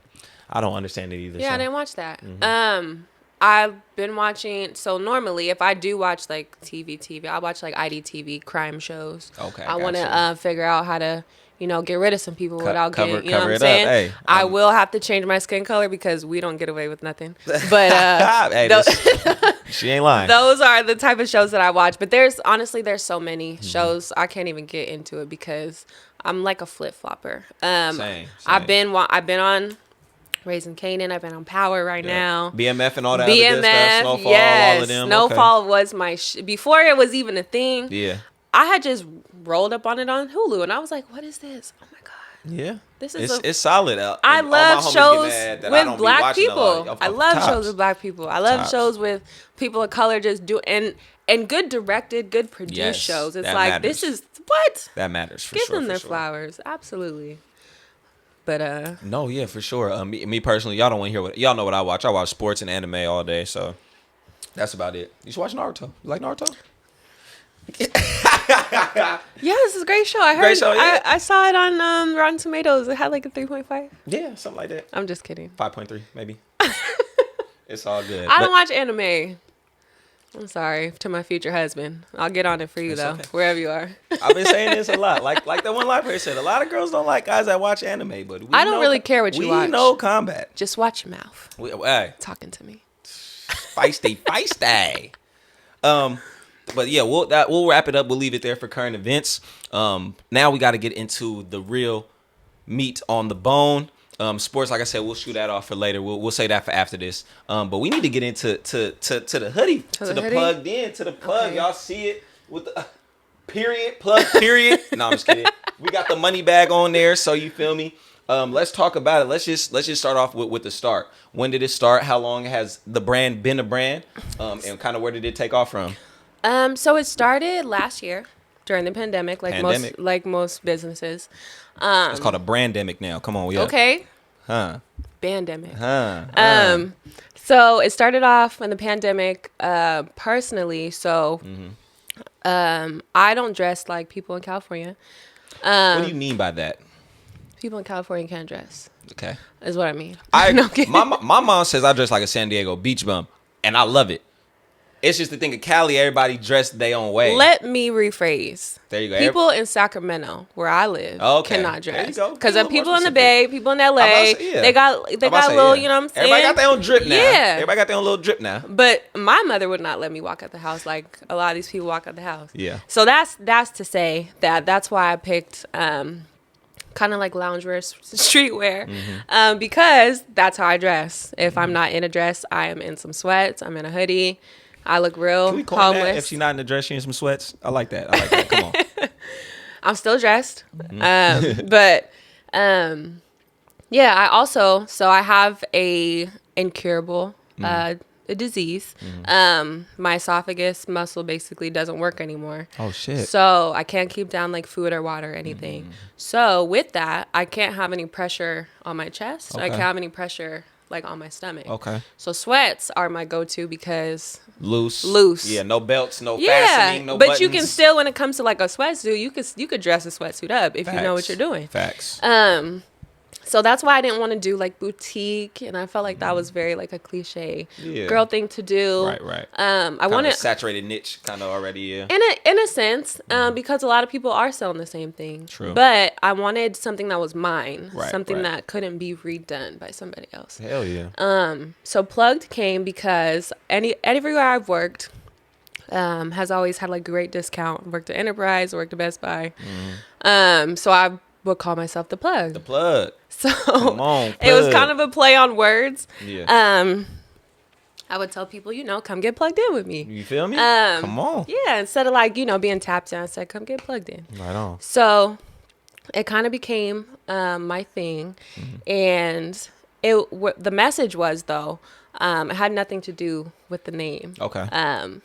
I don't understand it either. Yeah, I didn't watch that. Mm-hmm. I've been watching. So normally, if I do watch like TV, I watch like IDTV crime shows. Okay, I want to figure out how to, get rid of some people without getting, you know what I'm it saying? Up. Hey, I will have to change my skin color because we don't get away with nothing. But she ain't lying. Those are the type of shows that I watch. But there's so many shows I can't even get into it because I'm like a flip flopper. Same. I've been on Raising Kanan. I've been on Power now. BMF and all that other good stuff. Snowfall, all of them. Snowfall was my before it was even a thing. Yeah. I had just rolled up on it on Hulu, and I was like, "What is this? Oh my god!" Yeah, this is it's solid. I love shows with black people. I love shows with black people. I love shows with people of color just do and good directed, good produced shows. It's like matters. This is what that matters. For Give sure, them their flowers, absolutely. But no, yeah, for sure. Me personally, y'all don't want to hear y'all know what I watch. I watch sports and anime all day, so that's about it. You should watch Naruto. You like Naruto? Yeah, this is a great show. I heard. Great show, yeah. I saw it on Rotten Tomatoes. It had like a 3.5. Yeah, something like that. I'm just kidding. 5.3 maybe. It's all good. I don't watch anime. I'm sorry to my future husband. I'll get on it for you though, wherever you are. I've been saying this a lot. Like the one live person said, a lot of girls don't like guys that watch anime, but I don't really care what you watch. We know combat. Just watch your mouth. Talking to me. Feisty. But yeah, we'll wrap it up. We'll leave it there for current events. Now we got to get into the real meat on the bone. Sports, like I said, we'll shoot that off for later. We'll say that for after this. But we need to get into the hoodie, to the plugged in, to the plug. Okay. Y'all see it with the plug. No, I'm just kidding. We got the money bag on there, so you feel me. Let's talk about it. Let's just start off with the start. When did it start? How long has the brand been a brand? And kind of where did it take off from? So it started last year during the pandemic, most businesses. It's called a brandemic now. Come on, okay. Huh? Bandemic. Huh? So it started off in the pandemic. Personally, so I don't dress like people in California. What do you mean by that? People in California can't dress. Okay, is what I mean. My mom says I dress like a San Diego beach bum, and I love it. It's just the thing of Cali, everybody dressed their own way. Let me rephrase. There you go. People in Sacramento, where I live, cannot dress. Because the people in the Bay, people in LA, they got little, you know what I'm saying? Everybody got their own drip now. Yeah. Everybody got their own little drip now. But my mother would not let me walk out the house like a lot of these people walk out the house. Yeah. So that's to say that's why I picked kind of like loungewear, streetwear, because that's how I dress. If I'm not in a dress, I am in some sweats. I'm in a hoodie. I look real Can we call homeless. that if she's not in the dress, she in some sweats? I like that. Come on. I'm still dressed. But yeah, I have a incurable a disease. My esophagus muscle basically doesn't work anymore. Oh shit. So I can't keep down like food or water or anything. So with that, I can't have any pressure on my chest. Okay. I can't have any pressure like on my stomach. Okay. So sweats are my go-to because loose. Yeah, no belts, no fastening, no but buttons. you can still, when it comes to like a sweatsuit, you could dress a sweatsuit up if you know what you're doing. Facts. So that's why I didn't want to do like boutique, and I felt like that was very like a cliche girl thing to do. Right. I wanted saturated niche kind of already. Yeah. In a sense, because a lot of people are selling the same thing. True. But I wanted something that was mine, Right, something that couldn't be redone by somebody else. Hell yeah. So Plugged came because everywhere I've worked has always had like great discount. Worked at Enterprise, worked at Best Buy. So I would call myself the Plug. The Plug. So Come on, it was kind of a play on words. Yeah. I would tell people, come get plugged in with me. You feel me? Come on. Yeah, instead of like, being tapped in, I said, come get plugged in. Right on. So it kind of became my thing. And the message was, though, it had nothing to do with the name. Okay.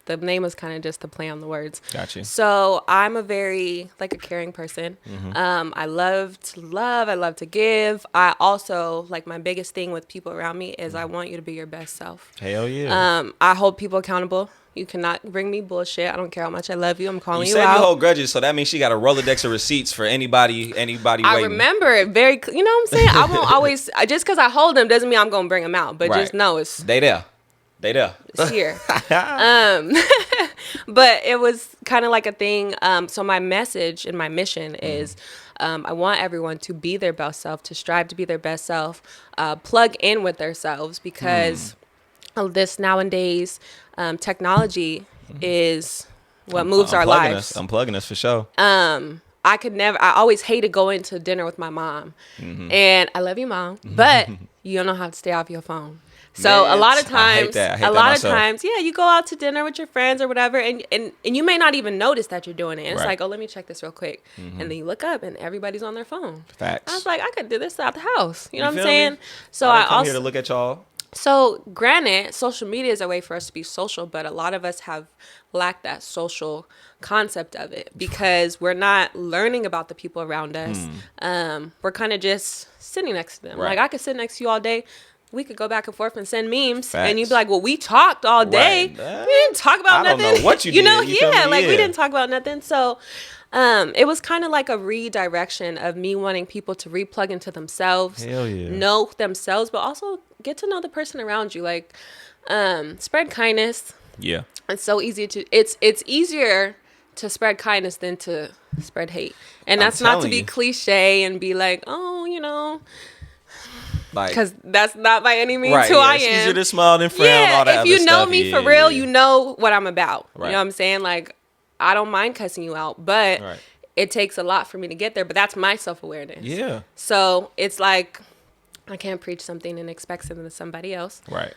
The name was kind of just a play on the words. Gotcha. So I'm a very like a caring person. I love to love. I love to give. I also like my biggest thing with people around me is I want you to be your best self. Hell yeah. I hold people accountable. You cannot bring me bullshit. I don't care how much I love you. I'm calling you out. You said you hold grudges, so that means she got a Rolodex of receipts for anybody waiting. I remember it very. You know what I'm saying? I won't always. Just because I hold them doesn't mean I'm gonna bring them out. But just know they there. It's here. But it was kind of like a thing. So my message and my mission is I want everyone to be their best self, to strive to be their best self, plug in with themselves, because this nowadays technology is what moves our lives. Unplugging us for sure. I always hated going to dinner with my mom. And I love you, Mom, but you don't know how to stay off your phone. So a lot of times, you go out to dinner with your friends or whatever, and you may not even notice that you're doing it. And it's like, oh, let me check this real quick. And then you look up and everybody's on their phone. Facts. I was like, I could do this out the house. You know what I'm saying? So I come here to look at y'all. So granted, social media is a way for us to be social, but a lot of us have lacked that social concept of it because we're not learning about the people around us. We're kind of just sitting next to them. Right. Like I could sit next to you all day. We could go back and forth and send memes. Facts. And you'd be like, well, we talked all day. We didn't talk about nothing. I don't know what you did. We didn't talk about nothing. So it was kind of like a redirection of me wanting people to replug into themselves, know themselves, but also get to know the person around you. Like spread kindness. Yeah. It's so easy it's easier to spread kindness than to spread hate. And that's not to be cliche and be like, oh, because that's not by any means who I am. It's easier to smile than frown. All that if you know me for real, you know what I'm about. Right. You know what I'm saying? Like, I don't mind cussing you out, but it takes a lot for me to get there. But that's my self-awareness. Yeah. So it's like I can't preach something and expect something to somebody else. Right.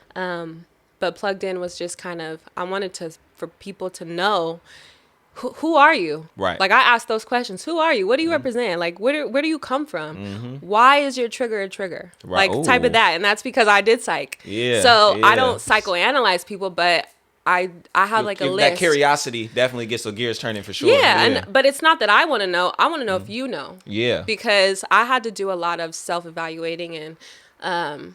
But Plugged In was just kind of, I wanted for people to know, who are you? Right. Like I asked those questions. Who are you? What do you represent? Like where do you come from? Why is your trigger a trigger? Right. Like type of that. And that's because I did psych. Yeah. So I don't psychoanalyze people, but I have like a list. That curiosity definitely gets the gears turning for sure. Yeah. But it's not that I want to know. I want to know if you know. Yeah. Because I had to do a lot of self-evaluating and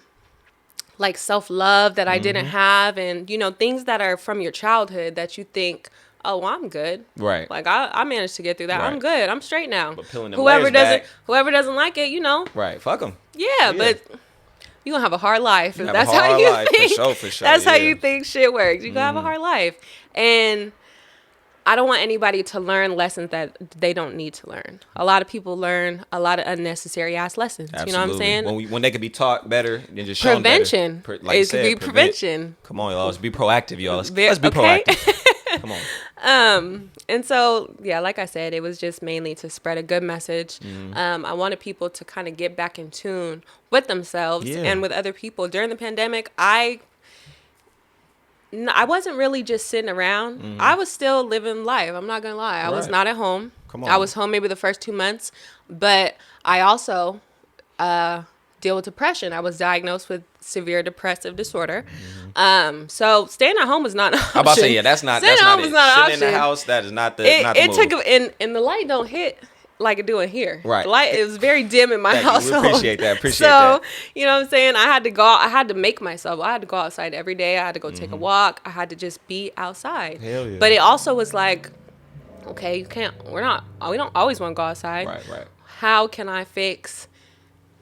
like self-love that I didn't have, and things that are from your childhood that you think, oh, well, I'm good. Right. Like I managed to get through that. Right. I'm good. I'm straight now. But peeling them layers back. Whoever doesn't like it, Right. Fuck them. Yeah, you're going to have a hard life. You have That's a hard how you life, think. for sure. That's how you think shit works. You're going to have a hard life. And I don't want anybody to learn lessons that they don't need to learn. A lot of people learn a lot of unnecessary ass lessons. Absolutely. You know what I'm saying? When they could be taught better than just shown prevention. better. Like it could be prevention. Come on, y'all. Let's be proactive, y'all. Let's be proactive. Come on. And so, yeah, like I said, it was just mainly to spread a good message. I wanted people to kind of get back in tune with themselves and with other people. During the pandemic, I wasn't really just sitting around. I was still living life. I'm not going to lie. I was not at home. Come on. I was home maybe the first 2 months. But I also deal with depression. I was diagnosed with severe depressive disorder. So staying at home was not an option. I'm about to say, that's not it. Sitting in the house, that is not the move. It took, and the light don't hit like it do in here. Right. The light, it was very dim in my household. We appreciate that. So, you know what I'm saying? I had to make myself. I had to go outside every day. I had to go take a walk. I had to just be outside. Hell yeah. But it also was like, okay, we don't always want to go outside. Right. How can I fix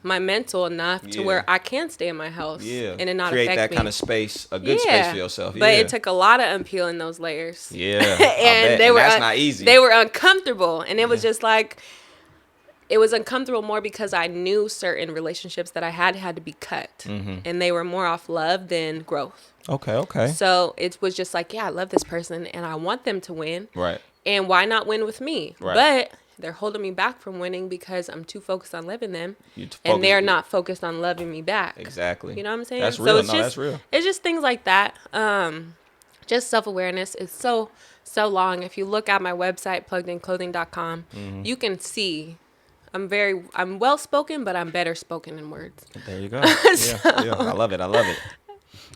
my mental enough to where I can stay in my house and it not create affect that me. kind of space, a good space for yourself. But it took a lot of unpeeling those layers. Yeah, and that's not easy. They were uncomfortable, and it was just like, it was uncomfortable more because I knew certain relationships that I had to be cut, and they were more off love than growth. Okay. So it was just like, yeah, I love this person, and I want them to win. Right. And why not win with me? Right. But they're holding me back from winning because I'm too focused on loving them, and they're not focused on loving me back. Exactly. You know what I'm saying? That's real. So that's real. It's just things like that. Just self-awareness is so long. If you look at my website, pluggedinclothing.com, you can see I'm well-spoken, but I'm better spoken in words. There you go. Yeah. I love it.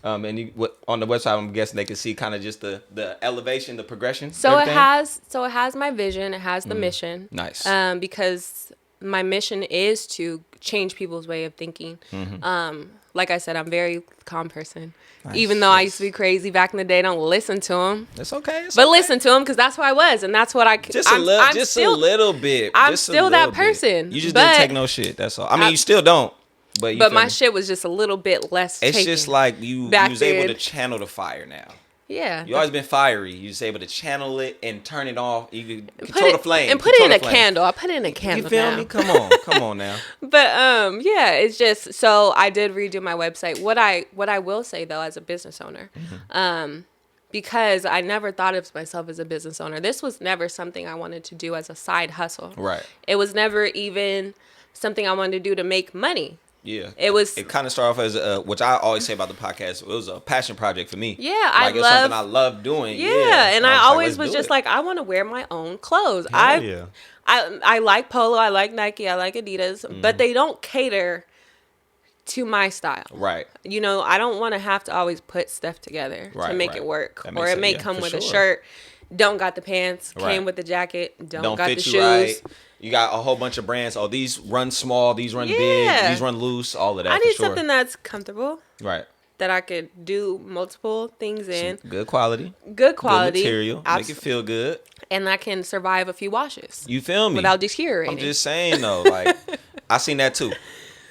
And on the website, I'm guessing they can see kind of just the elevation, the progression. So it has my vision. It has the mission. Nice. Because my mission is to change people's way of thinking. Like I said, I'm a very calm person. Nice. Even though I used to be crazy back in the day, don't listen to them. It's okay. Listen to them because that's who I was, and that's what I. A little bit. I'm still that person. You just didn't take no shit. That's all. I mean, you still don't. But my shit was just a little bit less. It's just like you was able to channel the fire now. Yeah. You always been fiery. You just able to channel it and turn it off. You can control the flame. And put it in a candle. I put it in a candle. You feel me? Come on now. But it's just, so I did redo my website. What I will say though, as a business owner, because I never thought of myself as a business owner. This was never something I wanted to do as a side hustle. Right. It was never even something I wanted to do to make money. Yeah, it kind of started off as which I always say about the podcast. It was a passion project for me. Yeah, it was something I love doing. Yeah, and I always was just like, I want to wear my own clothes. I like Polo, I like Nike, I like Adidas, but they don't cater to my style. Right. You know, I don't want to have to always put stuff together to make it work, or it may come with a shirt. Don't got the pants. Came with the jacket. Don't got the shoes. Right. You got a whole bunch of brands. Oh, these run small. These run big. These run loose. All of that. I need something that's comfortable. Right. That I could do multiple things in. Some good quality. Good quality. Good material. Make it feel good. And I can survive a few washes. You feel me? Without deteriorating. I'm just saying though. Like, I seen that too.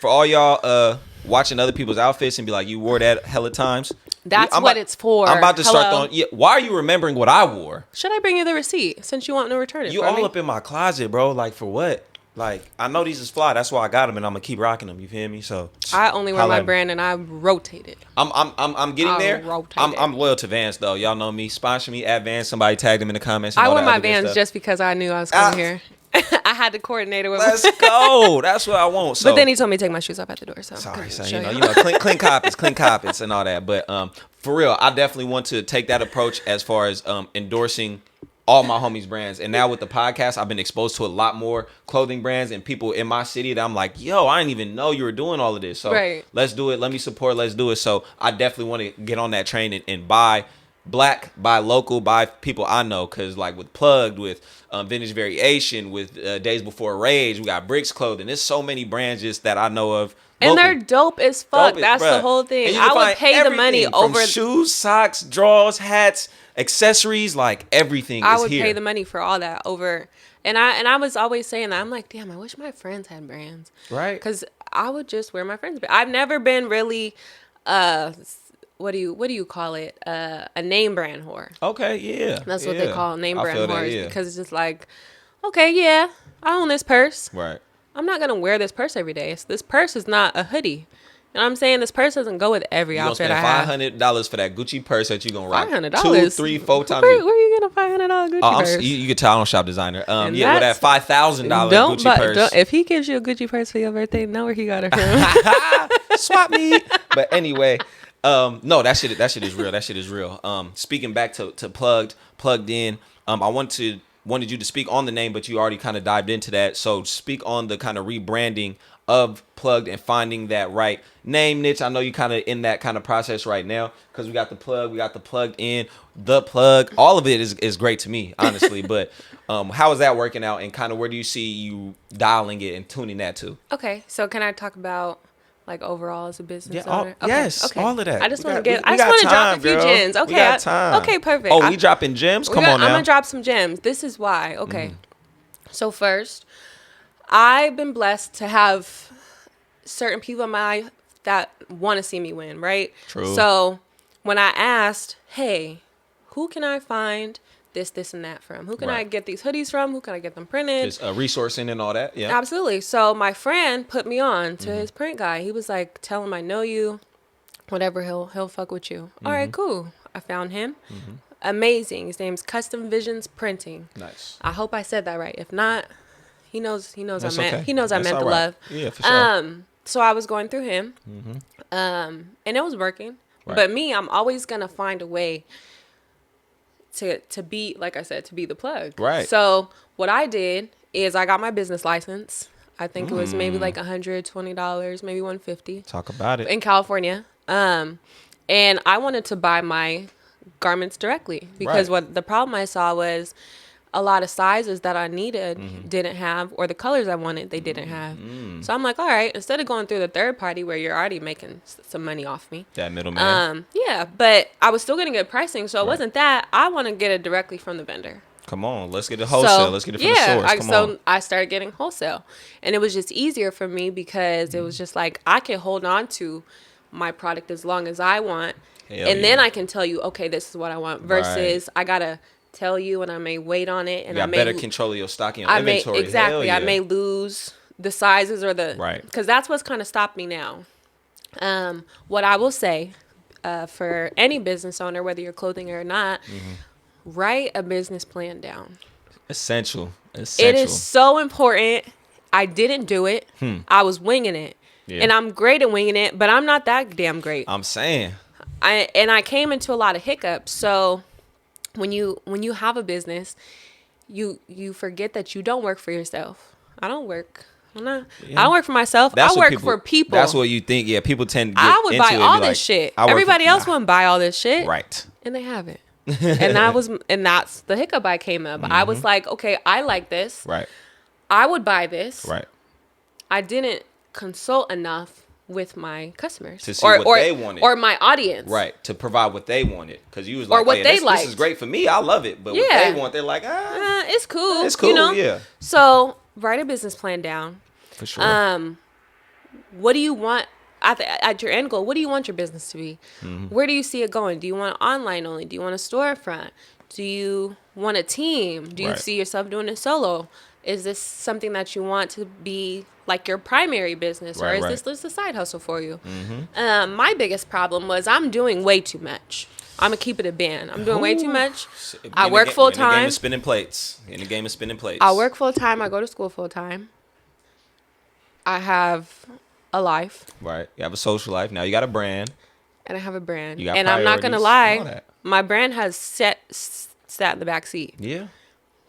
For all y'all watching other people's outfits and be like, you wore that hella times. That's what it's for. I'm about to start why are you remembering what I wore? Should I bring you the receipt since you want to return it? You all up in my closet, bro. Like, for what? Like, I know these is fly. That's why I got them, and I'm gonna keep rocking them. You feel me? So I only wear my brand, and I rotate it. I'm getting there. I'm loyal to Vans though. Y'all know me. Sponsor me at Vans. Somebody tag them in the comments. I wear my Vans just because I knew I was coming here. I had to coordinate it with. Let's go. That's what I want. So, but then he told me to take my shoes off at the door. So sorry, clean carpets and all that. But for real, I definitely want to take that approach as far as endorsing all my homies' brands. And now with the podcast, I've been exposed to a lot more clothing brands and people in my city that I'm like, yo, I didn't even know you were doing all of this. So let's do it. Let me support. Let's do it. So I definitely want to get on that train and buy black, buy local, buy people I know. Because like with Plugged, with Vintage Variation, with Days Before Rage, we got Bricks Clothing. There's so many brands just that I know of. And they're dope as fuck. That's the whole thing. I would pay the money over shoes, socks, drawers, hats, accessories, like everything. I would pay the money for all that over. And I was always saying that. I'm like, damn, I wish my friends had brands. Right. Because I would just wear my friend's bag. I've never been really, what do you call it? A name brand whore. Okay, yeah. That's what they call name brand whores, yeah. because it's just like, okay, yeah, I own this purse. Right. I'm not gonna wear this purse every day. This purse is not a hoodie. You know what I'm saying? This purse doesn't go with every outfit I have. You gonna spend $500 for that Gucci purse that you gonna rock $500. 2, 3, 4 times. Where you get a $500 Gucci purse? You can tell I don't shop designer. With that $5,000 Gucci purse. If he gives you a Gucci purse for your birthday, know where he got it from. Swap me. But anyway, no, that shit is real. That shit is real. Speaking back to plugged in. I wanted you to speak on the name, but you already kind of dived into that. So speak on the kind of rebranding of Plugged and finding that right name niche. I know you kind of in that kind of process right now, because we got the plug, we got the plugged in, the plug. All of it is great to me, honestly. But how is that working out, and kind of where do you see you dialing it and tuning that to? Okay, so can I talk about like overall as a business owner? Okay, yes, okay. all of that. I just want to drop a few gems. Okay, we got time. Okay, perfect. Oh, we dropping gems? Come on now. I'm gonna drop some gems. This is why. Okay, so first, I've been blessed to have certain people in my life that want to see me win, right? True. So when I asked, hey, who can I find this, and that from? Who can I get these hoodies from? Who can I get them printed? Just resourcing and all that. Yeah, absolutely. So my friend put me on to his print guy. He was like, tell him I know you, whatever, he'll fuck with you. All right, cool. I found him. Amazing. His name's Custom Visions Printing. Nice. I hope I said that right. If not, he knows That's I meant okay. he knows That's I meant the right. love. Yeah, for sure. So I was going through him, and it was working. Right. But me, I'm always gonna find a way to be, like I said, to be the plug. Right. So what I did is I got my business license. I think it was maybe like $120, maybe $150. Talk about it. In California. And I wanted to buy my garments directly, because what the problem I saw was a lot of sizes that I needed didn't have, or the colors I wanted they didn't have. So I'm like, all right, instead of going through the third party where you're already making some money off me, that middleman. yeah, but I was still getting good pricing, so it wasn't that. I want to get it directly from the vendor. Come on, let's get it wholesale. Let's get it from the source. I started getting wholesale, and it was just easier for me, because it was just like I can hold on to my product as long as I want, then I can tell you, okay, this is what I want, versus I gotta tell you, and I may wait on it, and you got better control of your stocking inventory. I may lose the sizes or the because that's what's kind of stopped me now. What I will say, for any business owner, whether you're clothing or not, write a business plan down. Essential. It is so important. I didn't do it. I was winging it, and I'm great at winging it, but I'm not that damn great. I'm saying. I came into a lot of hiccups. So when you have a business, you forget that you don't work for yourself. I don't work for myself. I work for people. That's what you think. Yeah, people tend to get I would into buy it all this shit. Everybody else wouldn't buy all this shit. Right. And they haven't. and that's the hiccup I came up. I was like, okay, I like this. Right. I would buy this. Right. I didn't consult enough with my customers to see what they wanted, or my audience, right, to provide what they wanted, because you was like, or what they like. This is great for me, I love it, but what they want, they're like, it's cool, it's cool, you know? Yeah. So write a business plan down for sure. What do you want at your end goal? What do you want your business to be? Where do you see it going? Do you want online only? Do you want a storefront? Do you want a team? Do you see yourself doing it solo? Is this something that you want to be like your primary business, or is this just a side hustle for you? My biggest problem was I'm doing way too much. I'm gonna keep it a band. I'm doing way too much. I work full time. In the game of spinning plates. I work full time. I go to school full time. I have a life. Right. You have a social life. Now you got a brand. And I have a brand. You got and I'm not gonna lie, my brand has sat in the back seat. Yeah.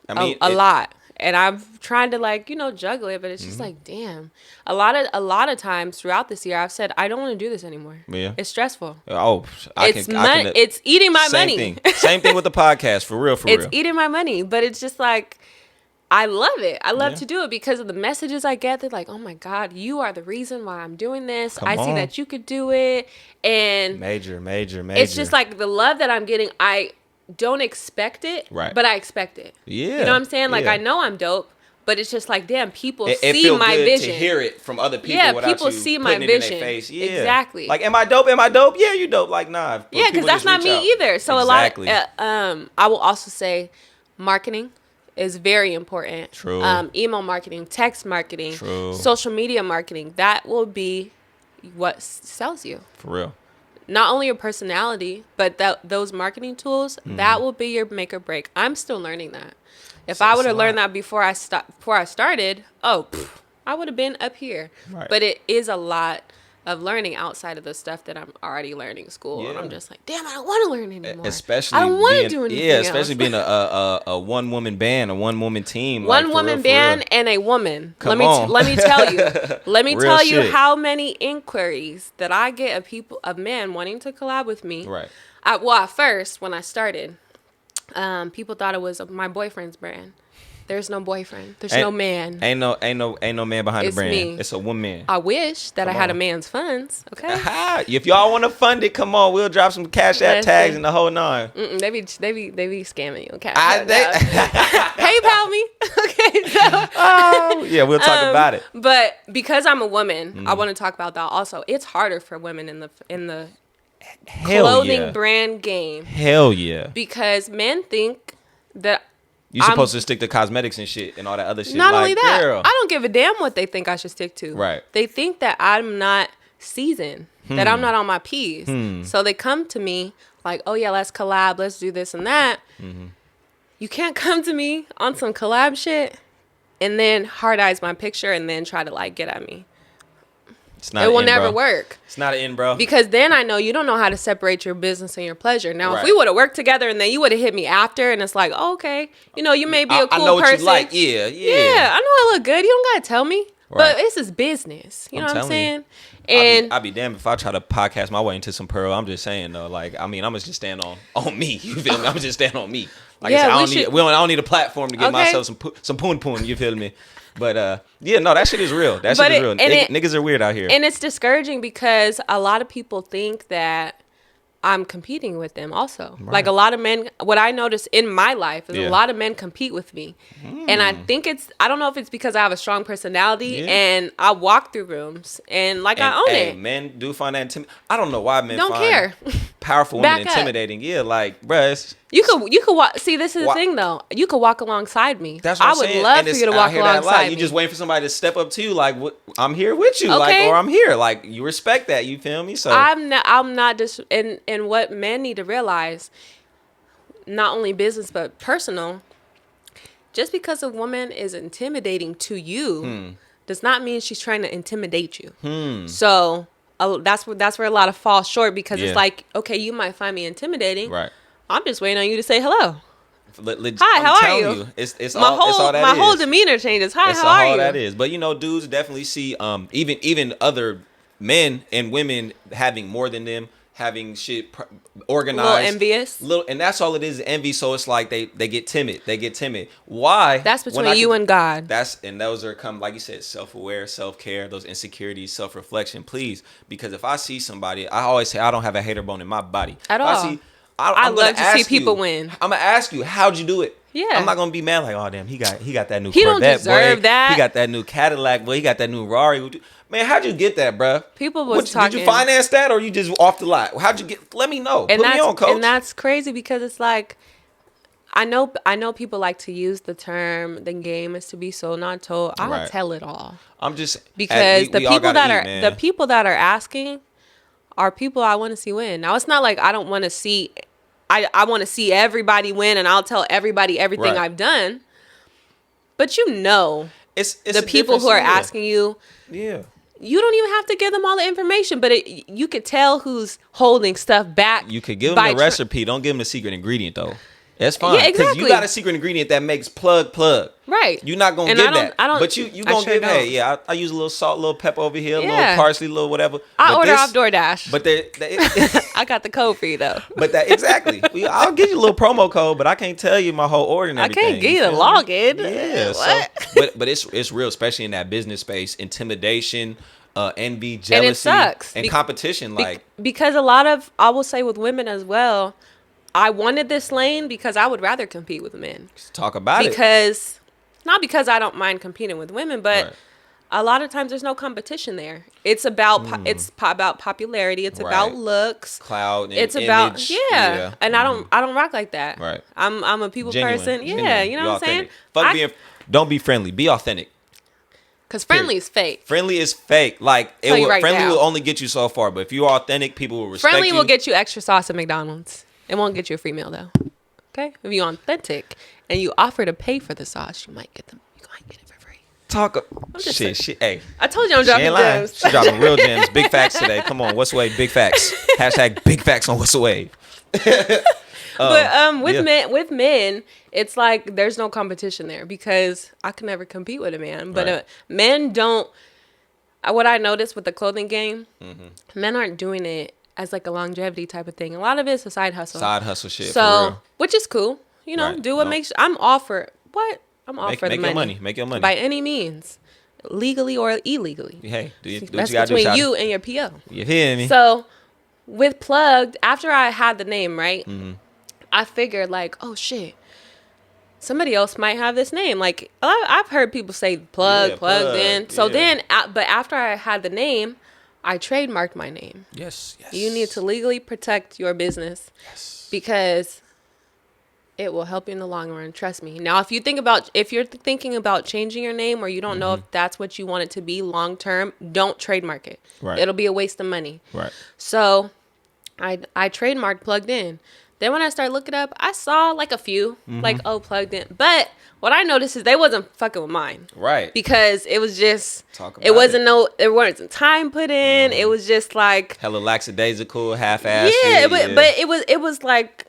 I mean a lot. And I'm trying to juggle it, but it's just like, damn. A lot of times throughout this year, I've said I don't want to do this anymore. Yeah, it's stressful. Oh, it's eating my money. Same thing with the podcast, for real. It's eating my money, but it's just like I love it. I love to do it because of the messages I get. They're like, oh my God, you are the reason why I'm doing this. I see that you could do it, and major. It's just like the love that I'm getting. I don't expect it, but I expect it. Yeah. You know what I'm saying? Like, I know I'm dope, But it's just like, damn, people it see feel my good vision. To hear it from other people. Yeah, without people you see my putting vision. It in their face. Yeah. Exactly. Like, am I dope? Am I dope? Yeah, you dope. Like, nah. Yeah, because that's not me either. So exactly. a lot. I will also say, marketing is very important. True. Email marketing, text marketing, True. Social media marketing. That will be what sells you. For real. Not only your personality, but those marketing tools, that will be your make or break. I'm still learning that. If I would have learned that before I started, I would have been up here. Right. But it is a lot of learning outside of the stuff that I'm already learning in school. Yeah. And I'm just like, damn, I don't want to learn anymore. Especially I don't want to do anything else. Especially being a one-woman band, a one-woman team. One-woman band and a woman. Come on. Let me tell you. Let me tell you shit. how many inquiries that I get of men wanting to collab with me. Right. At first, when I started, people thought it was my boyfriend's brand. There's no boyfriend. There's no man. Ain't no man behind the brand. Me. It's a woman. I wish that I had a man's funds. Okay. If y'all want to fund it, come on. We'll drop some Cash App tags and the whole nine. They be scamming you. Okay. PayPal me. Okay. So. Yeah, we'll talk about it. But because I'm a woman, I want to talk about that also. It's harder for women in the clothing brand game. Hell yeah. Because men think that you're supposed to stick to cosmetics and shit and all that other shit. Not only that, girl. I don't give a damn what they think I should stick to. Right. They think that I'm not seasoned, that I'm not on my P's. So they come to me like, oh yeah, let's collab, let's do this and that. You can't come to me on some collab shit and then hard eyes my picture and then try to like get at me. It will never work. It's not an end, bro. Because then I know you don't know how to separate your business and your pleasure. Now, if we would have worked together and then you would have hit me after and it's like, oh, okay, you know, you may be a cool person. I know what you like. Yeah. Yeah, I know I look good. You don't got to tell me. Right. But this is business. You know what I'm saying? And I'd be damned if I try to podcast my way into some pearl. I'm just saying, though. Like, I mean, I'm just stand on me. You feel me? I'm just stand on me. Like I said, I don't need a platform to give myself some poon. You feel me? But no, that shit is real. That shit is real. Niggas are weird out here. And it's discouraging because a lot of people think that I'm competing with them also. Right. Like a lot of men, what I notice in my life is a lot of men compete with me. And I think I don't know if it's because I have a strong personality and I walk through rooms and I own it. Men do find that intimidating. I don't know why men don't care. Powerful women intimidating. Yeah, like, bruh. You could walk. See, this is the thing, though. You could walk alongside me. That's what I'm saying. I would love for you to walk alongside me. You just waiting for somebody to step up to you, like, I'm here with you, like, or I'm here, like, you respect that. You feel me? So I'm not just. And what men need to realize, not only business but personal. Just because a woman is intimidating to you, does not mean she's trying to intimidate you. So that's where a lot of fall short because it's like, okay, you might find me intimidating, right? I'm just waiting on you to say hello. Hi, how are you? It's all that my whole demeanor changes. Hi, how are you? All that is. But dudes definitely see even other men and women having more than them, having shit organized, a little envious, and that's all it is, envy. So it's like they get timid. Why? That's between you and God. And those are like you said, self-aware, self-care, those insecurities, self-reflection. Please, because if I see somebody, I always say I don't have a hater bone in my body at all. I love to see people win. I'm gonna ask you, how'd you do it? Yeah. I'm not gonna be mad like, oh damn, he got that new Corvette. He don't deserve that. He got that new Cadillac, boy. He got that new Rari. Man, how'd you get that, bruh? People was talking. Did you finance that or you just off the lot? How'd you get? Let me know. Put me on, coach. And that's crazy because it's like, I know people like to use the term "the game is to be sold, not told." I'll tell it all. I'm just because the people that are asking are people I want to see win. Now it's not like I don't want to see. I want to see everybody win, and I'll tell everybody everything I've done. But it's the people who are asking you. Yeah. You don't even have to give them all the information, but you could tell who's holding stuff back. You could give them the recipe. Don't give them the secret ingredient, though. That's fine. Yeah, exactly. Because you got a secret ingredient that makes plug. Right. You're not going to give that. But you going to give, I use a little salt, a little pepper over here, a little parsley, a little whatever. I order off DoorDash. But I got the code for you, though. But exactly. I'll give you a little promo code, but I can't tell you my whole order and everything. I can't give you the login. Yeah. What? But it's real, especially in that business space. Intimidation, envy, jealousy. And it sucks. And competition. Because I will say with women as well, I wanted this lane because I would rather compete with men. Talk about it. Because Not because I don't mind competing with women, but a lot of times there's no competition there. It's about about popularity. It's about looks, clout, and it's image. about and I don't rock like that. Right. I'm a people person. Yeah, Genuine. you know what I'm saying? Don't be friendly. Be authentic. Because friendly is fake. Friendly is fake. Like friendly will only get you so far, but if you are authentic, people will respect you. Friendly will get you extra sauce at McDonald's. It won't get you a free meal though. Okay, if you're authentic and you offer to pay for the sauce, you might get them. You might get it for free. Shit. Hey, I told you I'm dropping gems. She's dropping real gems. Big facts today. Come on, what's the wave? Big facts. # big facts on what's the wave. But with men, it's like there's no competition there because I can never compete with a man. But men don't. What I noticed with the clothing game, men aren't doing it as like a longevity type of thing. A lot of it's a side hustle. Side hustle shit. So, for real. Which is cool. You know, do what makes. I'm all for what. I'm all for the money. Make your money by any means, legally or illegally. Hey, do what that's you gotta between do, you and your PO. You hear me? So, with Plugged, after I had the name right, I figured like, oh shit, somebody else might have this name. Like I've heard people say plugged in. So but after I had the name, I trademarked my name. Yes. You need to legally protect your business. Yes. Because it will help you in the long run. Trust me. Now, if you're thinking about changing your name or you don't know if that's what you want it to be long term, don't trademark it. Right. It'll be a waste of money. Right. So I trademarked Plugged In. Then when I started looking up, I saw like a few, Plugged In. But what I noticed is they wasn't fucking with mine. Right. Because it was just, there wasn't time put in. It was just like. hella lackadaisical, half-assed. Yeah, but it was like,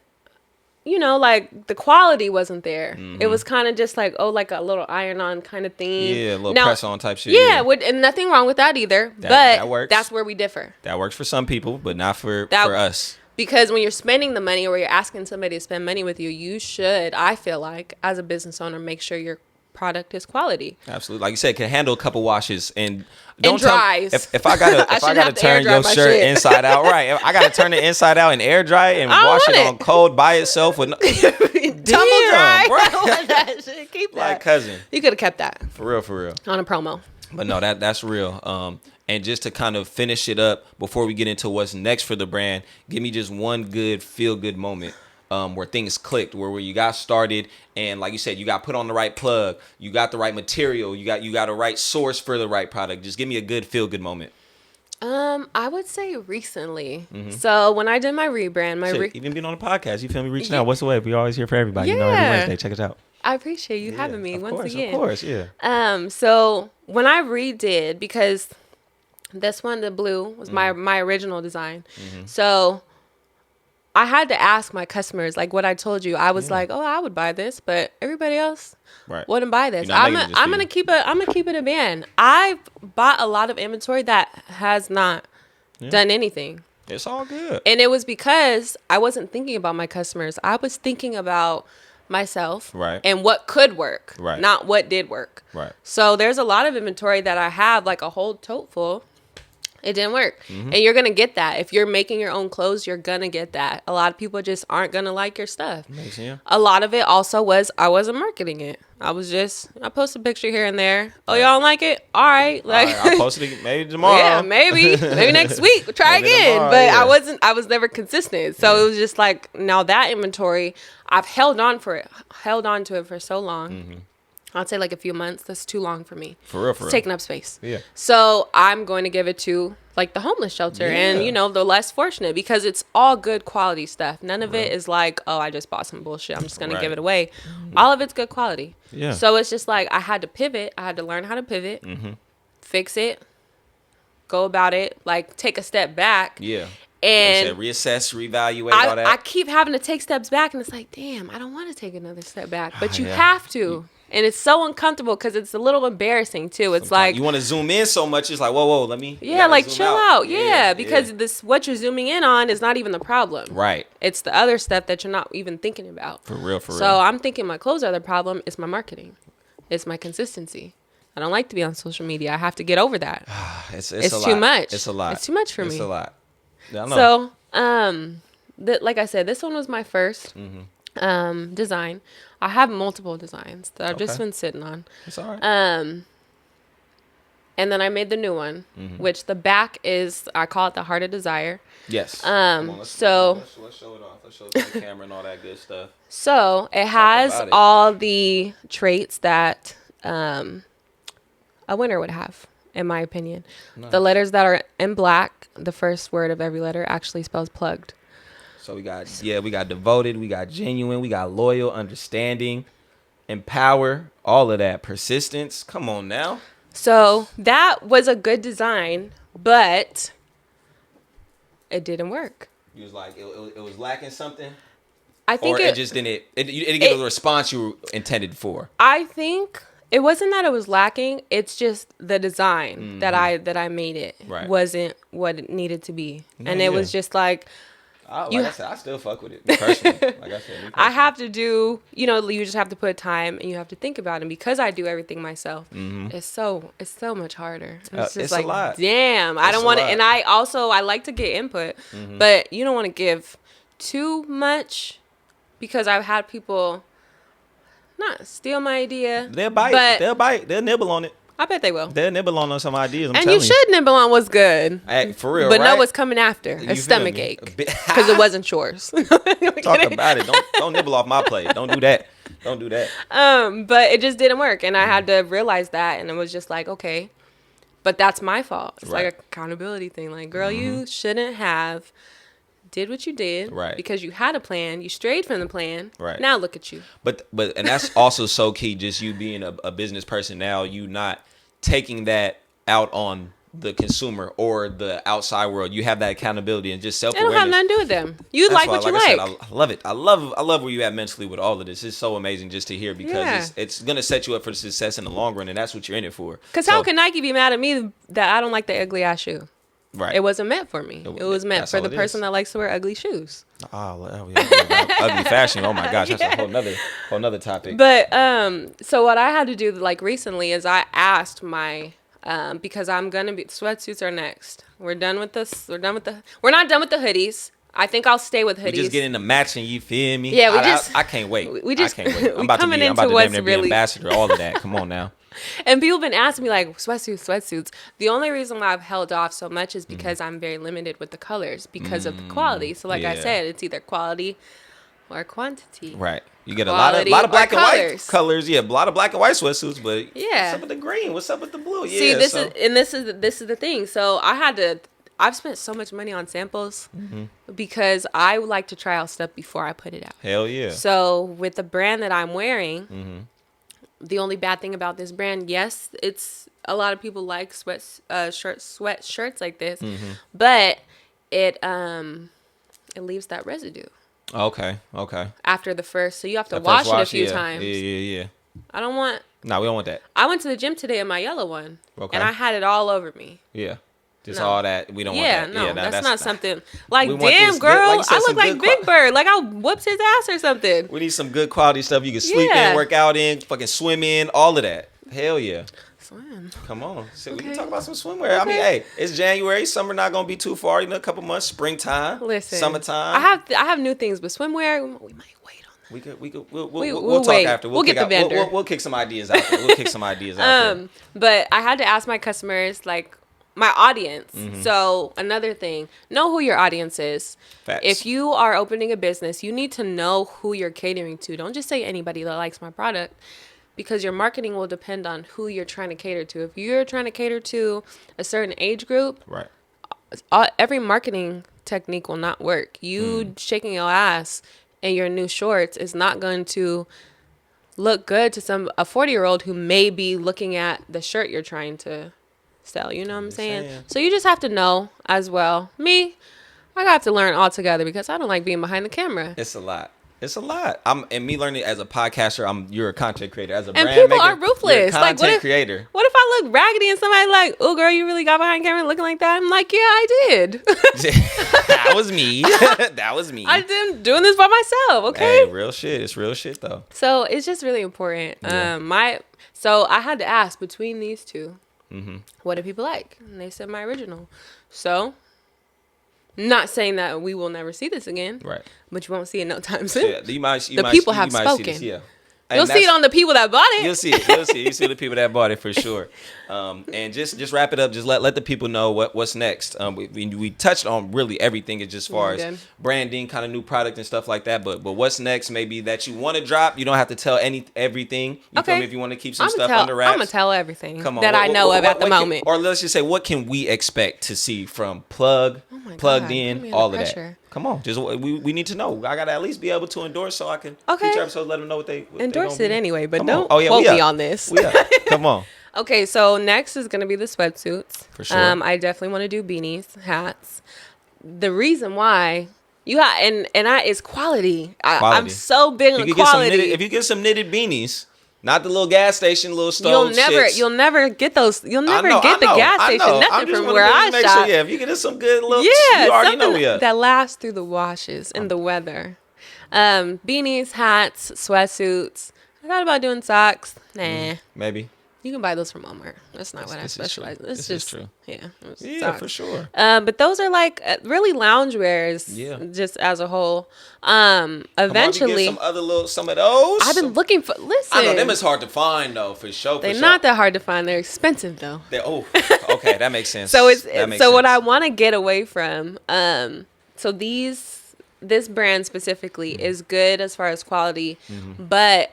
you know, like the quality wasn't there. It was kind of just like, like a little iron-on kind of thing. Yeah, a little press-on type shit. Yeah, and nothing wrong with that either. That works. That's where we differ. That works for some people, but not for us. Because when you're spending the money or you're asking somebody to spend money with you, you should, I feel like, as a business owner, make sure your product is quality. Absolutely. Like you said, can handle a couple washes and dries. If I gotta turn your shirt inside out, right? If I gotta turn it inside out and air dry it and wash it on cold by itself with tumble dry. Right? That shit. Keep that. Like cousin. You could have kept that. For real. On a promo. But no, that's real. And just to kind of finish it up before we get into what's next for the brand, give me just one good feel-good moment where things clicked, where you got started, and like you said, you got put on the right plug, you got the right material, you got a right source for the right product. Just give me a good feel-good moment. I would say recently. So when I did my rebrand, even being on the podcast, you feel me reaching out. What's the way? We always here for everybody. Yeah. You know, every Wednesday. Check us out. I appreciate you having me once again. Of course, yeah. So when I redid, because this one, the blue, was my original design. So I had to ask my customers, like what I told you. I was like, I would buy this, but everybody else wouldn't buy this. I'm gonna keep it a ban. I've bought a lot of inventory that has not done anything. It's all good. And it was because I wasn't thinking about my customers. I was thinking about myself and what could work, not what did work. Right. So there's a lot of inventory that I have, like a whole tote full. It didn't work. And you're going to get that. If you're making your own clothes, you're going to get that. A lot of people just aren't going to like your stuff. Amazing, yeah. A lot of it also was I wasn't marketing it. I post a picture here and there. Oh, y'all don't like it? All right. Like, I'll post it maybe tomorrow. Yeah, maybe next week. We'll try again. Tomorrow, but I was never consistent. So it was just like, now that inventory, I've held on to it for so long. I'd say like a few months. That's too long for me. For real. It's taking up space. Yeah. So I'm going to give it to like the homeless shelter and, you know, the less fortunate, because it's all good quality stuff. None of it is like, oh, I just bought some bullshit, I'm just going to give it away. All of it's good quality. Yeah. So it's just like I had to pivot. I had to learn how to pivot, fix it, go about it, like take a step back. Yeah. And like reassess, reevaluate, all that. I keep having to take steps back, and it's like, damn, I don't want to take another step back. But you have to. And it's so uncomfortable because it's a little embarrassing, too. It's like... You want to zoom in so much, it's like, whoa, let me... Yeah, like, chill out. Yeah, because what you're zooming in on is not even the problem. Right. It's the other stuff that you're not even thinking about. For real. So I'm thinking my clothes are the problem. It's my marketing. It's my consistency. I don't like to be on social media. I have to get over that. It's too much. It's a lot. It's too much for me. It's a lot. Yeah, I know. So, like I said, this one was my first design. I have multiple designs that I've just been sitting on. It's all right. And then I made the new one, which the back is, I call it the Heart of Desire. Yes. Let's show it off. Let's show it to the camera and all that good stuff. So it has all the traits that a winner would have, in my opinion. Nice. The letters that are in black, the first word of every letter actually spells plugged. So we got devoted, we got genuine, we got loyal, understanding, empower, all of that, persistence. Come on now. So that was a good design, but it didn't work. You was like, it was lacking something? I think it just didn't, it didn't get the response you intended for. I think it wasn't that it was lacking. It's just the design that I made it wasn't what it needed to be. And it was just like, I said, I still fuck with it personally. I have to do, you just have to put time and you have to think about it. And because I do everything myself, it's so much harder. It's just like, a lot. Damn, I don't want to. And I like to get input, but you don't want to give too much because I've had people not steal my idea. They'll bite. They'll nibble on it. I bet they will. They'll nibble on some ideas. And you should nibble on what's good. Hey, for real, but right? Know what's coming after. A stomach ache. Because it wasn't yours. Talk about it. Don't nibble off my plate. Don't do that. Don't do that. But it just didn't work. And I had to realize that. And it was just like, okay. But that's my fault. It's like an accountability thing. Like, girl, you shouldn't have did what you did. Right. Because you had a plan. You strayed from the plan. Right. Now look at you. But and that's also so key. Just you being a business person now, you not taking that out on the consumer or the outside world. You have that accountability and just self-awareness. It don't have nothing to do with them. You like what you like. I said, I love it. I love where you at mentally with all of this. It's so amazing just to hear because it's going to set you up for success in the long run, and that's what you're in it for. Because how can Nike be mad at me that I don't like the ugly ass shoe? Right. It wasn't meant for me. It was meant for the person that likes to wear ugly shoes. Ugly fashion. Oh my gosh, that's a whole nother topic. But so what I had to do like recently is I asked my because I'm gonna be sweatsuits are next. We're done with this. We're not done with the hoodies. I think I'll stay with hoodies. We just get into matching. You feel me? Yeah, I can't wait. I can't wait. I'm about to be ambassador. All of that. Come on now. And people have been asking me like sweatsuits. The only reason why I've held off so much is because I'm very limited with the colors because of the quality. So like I said, it's either quality or quantity. Right. You get a lot of black and white colors. Yeah, a lot of black and white sweatsuits, but what's up with the green? What's up with the blue? Yeah. See, this is the thing. So I've spent so much money on samples because I would like to try out stuff before I put it out. Hell yeah. So with the brand that I'm wearing, the only bad thing about this brand, yes, it's a lot of people like sweat shirts like this, but it leaves that residue. Okay. After the first, so you have to wash it a few times. Yeah. I don't want. No, we don't want that. I went to the gym today in my yellow one, and I had it all over me. Yeah. Just all that. We don't want that. No, that's not something. Like, damn, girl, I look like Big Bird. Like, I whooped his ass or something. We need some good quality stuff you can sleep in, work out in, fucking swim in, all of that. Hell yeah. Swim. Come on. So we can talk about some swimwear. I mean, hey, it's January. Summer not going to be too far. A couple months. Springtime. Listen. Summertime. I have new things, but swimwear, we might wait on. We'll talk after. We'll get the vendor. We'll kick some ideas out there. But I had to ask my customers, like, my audience. So another thing, know who your audience is. Facts. If you are opening a business, you need to know who you're catering to. Don't just say anybody that likes my product, because your marketing will depend on who you're trying to cater to. If you're trying to cater to a certain age group, right, every marketing technique will not work. You shaking your ass in your new shorts is not going to look good to a 40-year-old who may be looking at the shirt you're trying to sell. You know what I'm saying? So you just have to know as well. Me, I got to learn all together because I don't like being behind the camera. It's a lot. And me learning as a podcaster, you're a content creator. As a and brand people maker, are ruthless. You're a content creator. What if I look raggedy and somebody like, oh girl, you really got behind camera looking like that? I'm like, yeah, I did. That was me. I've been doing this by myself. Okay. Hey, real shit. It's real shit though. So it's just really important. Yeah. So I had to ask between these two. What do people like? And they said my original. So, not saying that we will never see this again. Right. But you won't see it no time soon. Yeah, the people have spoken. You'll see it on the people that bought it. You'll see it. You see the people that bought it for sure. And just wrap it up. Just let the people know what's next. We touched on really everything as far as branding, kind of new product and stuff like that. But what's next? Maybe that you want to drop. You don't have to tell everything. You feel me? If you want to keep some stuff under wraps, I'm gonna tell everything that I know of at the moment. Or let's just say, what can we expect to see from Plugged In, all of that? Come on, just we need to know. I gotta at least be able to endorse so I can future episodes let them know what they endorse it anyway. But don't quote me on this. Come on. Okay, so next is gonna be the sweatsuits. For sure. I definitely want to do beanies, hats. The reason why is quality. I'm so big on quality. If you get some knitted beanies. Not the little gas station, little stove. You'll never get those. You'll never get the gas station. Nothing from where I shop. Sure, if you get some good little, you already know we up. That lasts through the washes and the weather. Beanies, hats, sweatsuits. I thought about doing socks. Nah, maybe. You can buy those from Walmart. That's not what I specialize in. This is true. Yeah. Yeah, for sure. But those are like really lounge wears. Yeah. Just as a whole. Eventually. Some of those. I've been looking for. Listen. I know them is hard to find though, for sure. They're not that hard to find. They're expensive though. Okay, that makes sense. What I want to get away from. This brand specifically is good as far as quality, but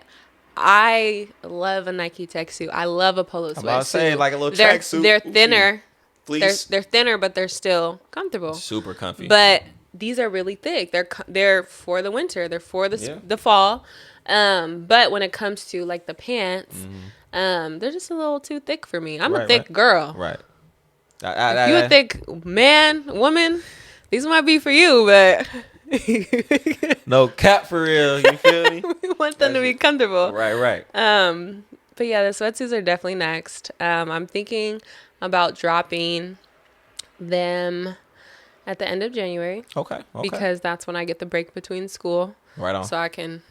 I love a Nike tech suit. I love a polo sweatsuit. I'm about to say, like a little tracksuit. They're thinner. Fleece. They're thinner, but they're still comfortable. Super comfy. But these are really thick. They're for the winter. They're for the fall. But when it comes to like the pants, they're just a little too thick for me. I'm a thick girl. Right. If you're a thick man, woman, these might be for you, but. No cap for real, you feel me? We want them to be comfortable. Right. But yeah, the sweatsuits are definitely next. I'm thinking about dropping them at the end of January. Okay. Because that's when I get the break between school. Right on. So I can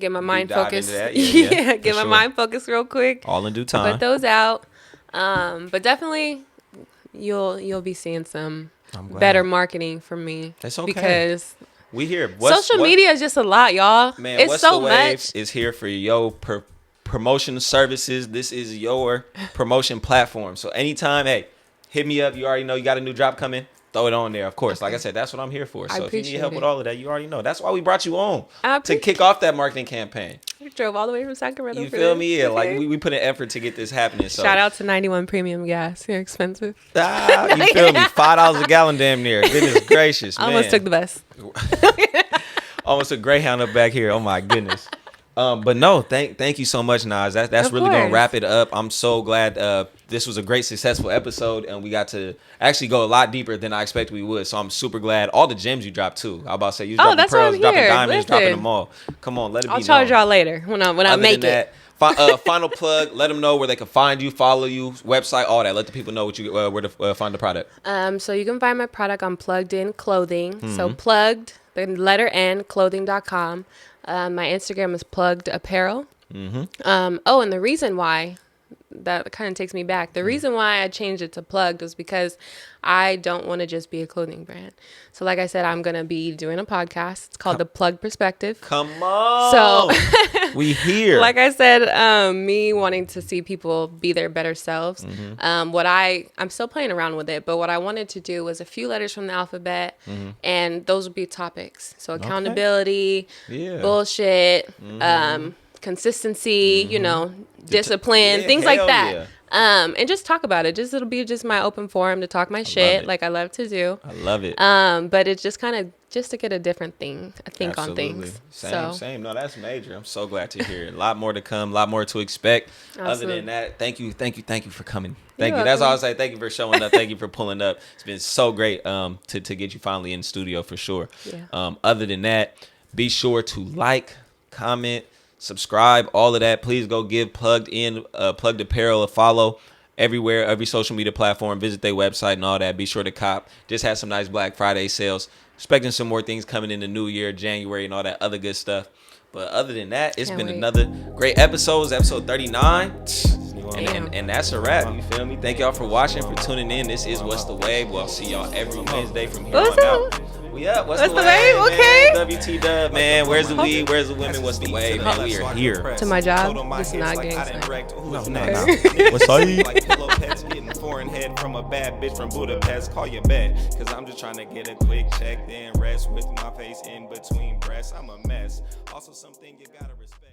get my mind focused. Get my mind focused real quick. All in due time. Put those out. But definitely you'll be seeing some better marketing from me. That's okay. Because we here. Social media is just a lot, y'all. Man, it's so much. Is here for your promotion services. This is your promotion platform. So anytime, hey, hit me up. You already know you got a new drop coming. Throw it on there, of course. Like I said, that's what I'm here for. So if you need help with all of that, you already know. That's why we brought you on to kick off that marketing campaign. We drove all the way from Sacramento. You feel me? Yeah, like we put an effort to get this happening. So shout out to 91 Premium Gas. You're expensive. You feel me? $5 a gallon, damn near. Goodness gracious, man. Almost took the bus. Almost a Greyhound up back here. Oh my goodness. But no, thank you so much, Naz. That's really gonna wrap it up. I'm so glad this was a great successful episode, and we got to actually go a lot deeper than I expected we would. So I'm super glad. All the gems you dropped too. I about to say you dropping pearls, dropping diamonds, dropping them all. Come on, let it be known. I'll charge y'all later when I make it. Final plug. Let them know where they can find you, follow you, website, all that. Let the people know where to find the product. So you can find my product on Plugged In Clothing. Mm-hmm. So Plugged, the letter N, clothing.com. My Instagram is Plugged Apparel. Mm-hmm. And the reason why that kind of takes me back. The reason why I changed it to Plugged was because I don't want to just be a clothing brand. So like I said, I'm going to be doing a podcast. It's called The Plugged Perspective. Come on. So we here. Like I said, me wanting to see people be their better selves. Mm-hmm. I'm still playing around with it, but what I wanted to do was a few letters from the alphabet, and those would be topics. So accountability, bullshit, consistency, discipline, things like that. Yeah. And just talk about it. It'll be just my open forum to talk my shit like I love to do. I love it. But it's just kind of just to get a different think Absolutely. On things. Same. No, that's major. I'm so glad to hear it. A lot more to come, a lot more to expect. Absolutely. Other than that, thank you for coming. Thank you. That's all I say. Thank you for showing up. Thank you for pulling up. It's been so great to get you finally in the studio for sure. Yeah. Other than that, be sure to like, comment, subscribe, all of that. Please go give Plugged Apparel a follow everywhere, every social media platform. Visit their website and all that. Be sure to cop. Just had some nice Black Friday sales. Expecting some more things coming in the new year, January, and all that other good stuff. But other than that, it's been another great episode, episode 39. And that's a wrap. You feel me? Thank y'all for watching, for tuning in. This is What's the Wave. We'll see y'all every Wednesday from here on out. We up. What's the the wave? wave? Okay. Man? WTW, man. Where's the weed? Where's the women? What's the wave, man? We are here. To my job, just not gangster. No. What's up? Like pillow pets getting foreign head from a bad bitch from Budapest. Call your bet, cause I'm just trying to get a quick check, then rest with my face in between breasts. I'm a mess. Also something you gotta respect.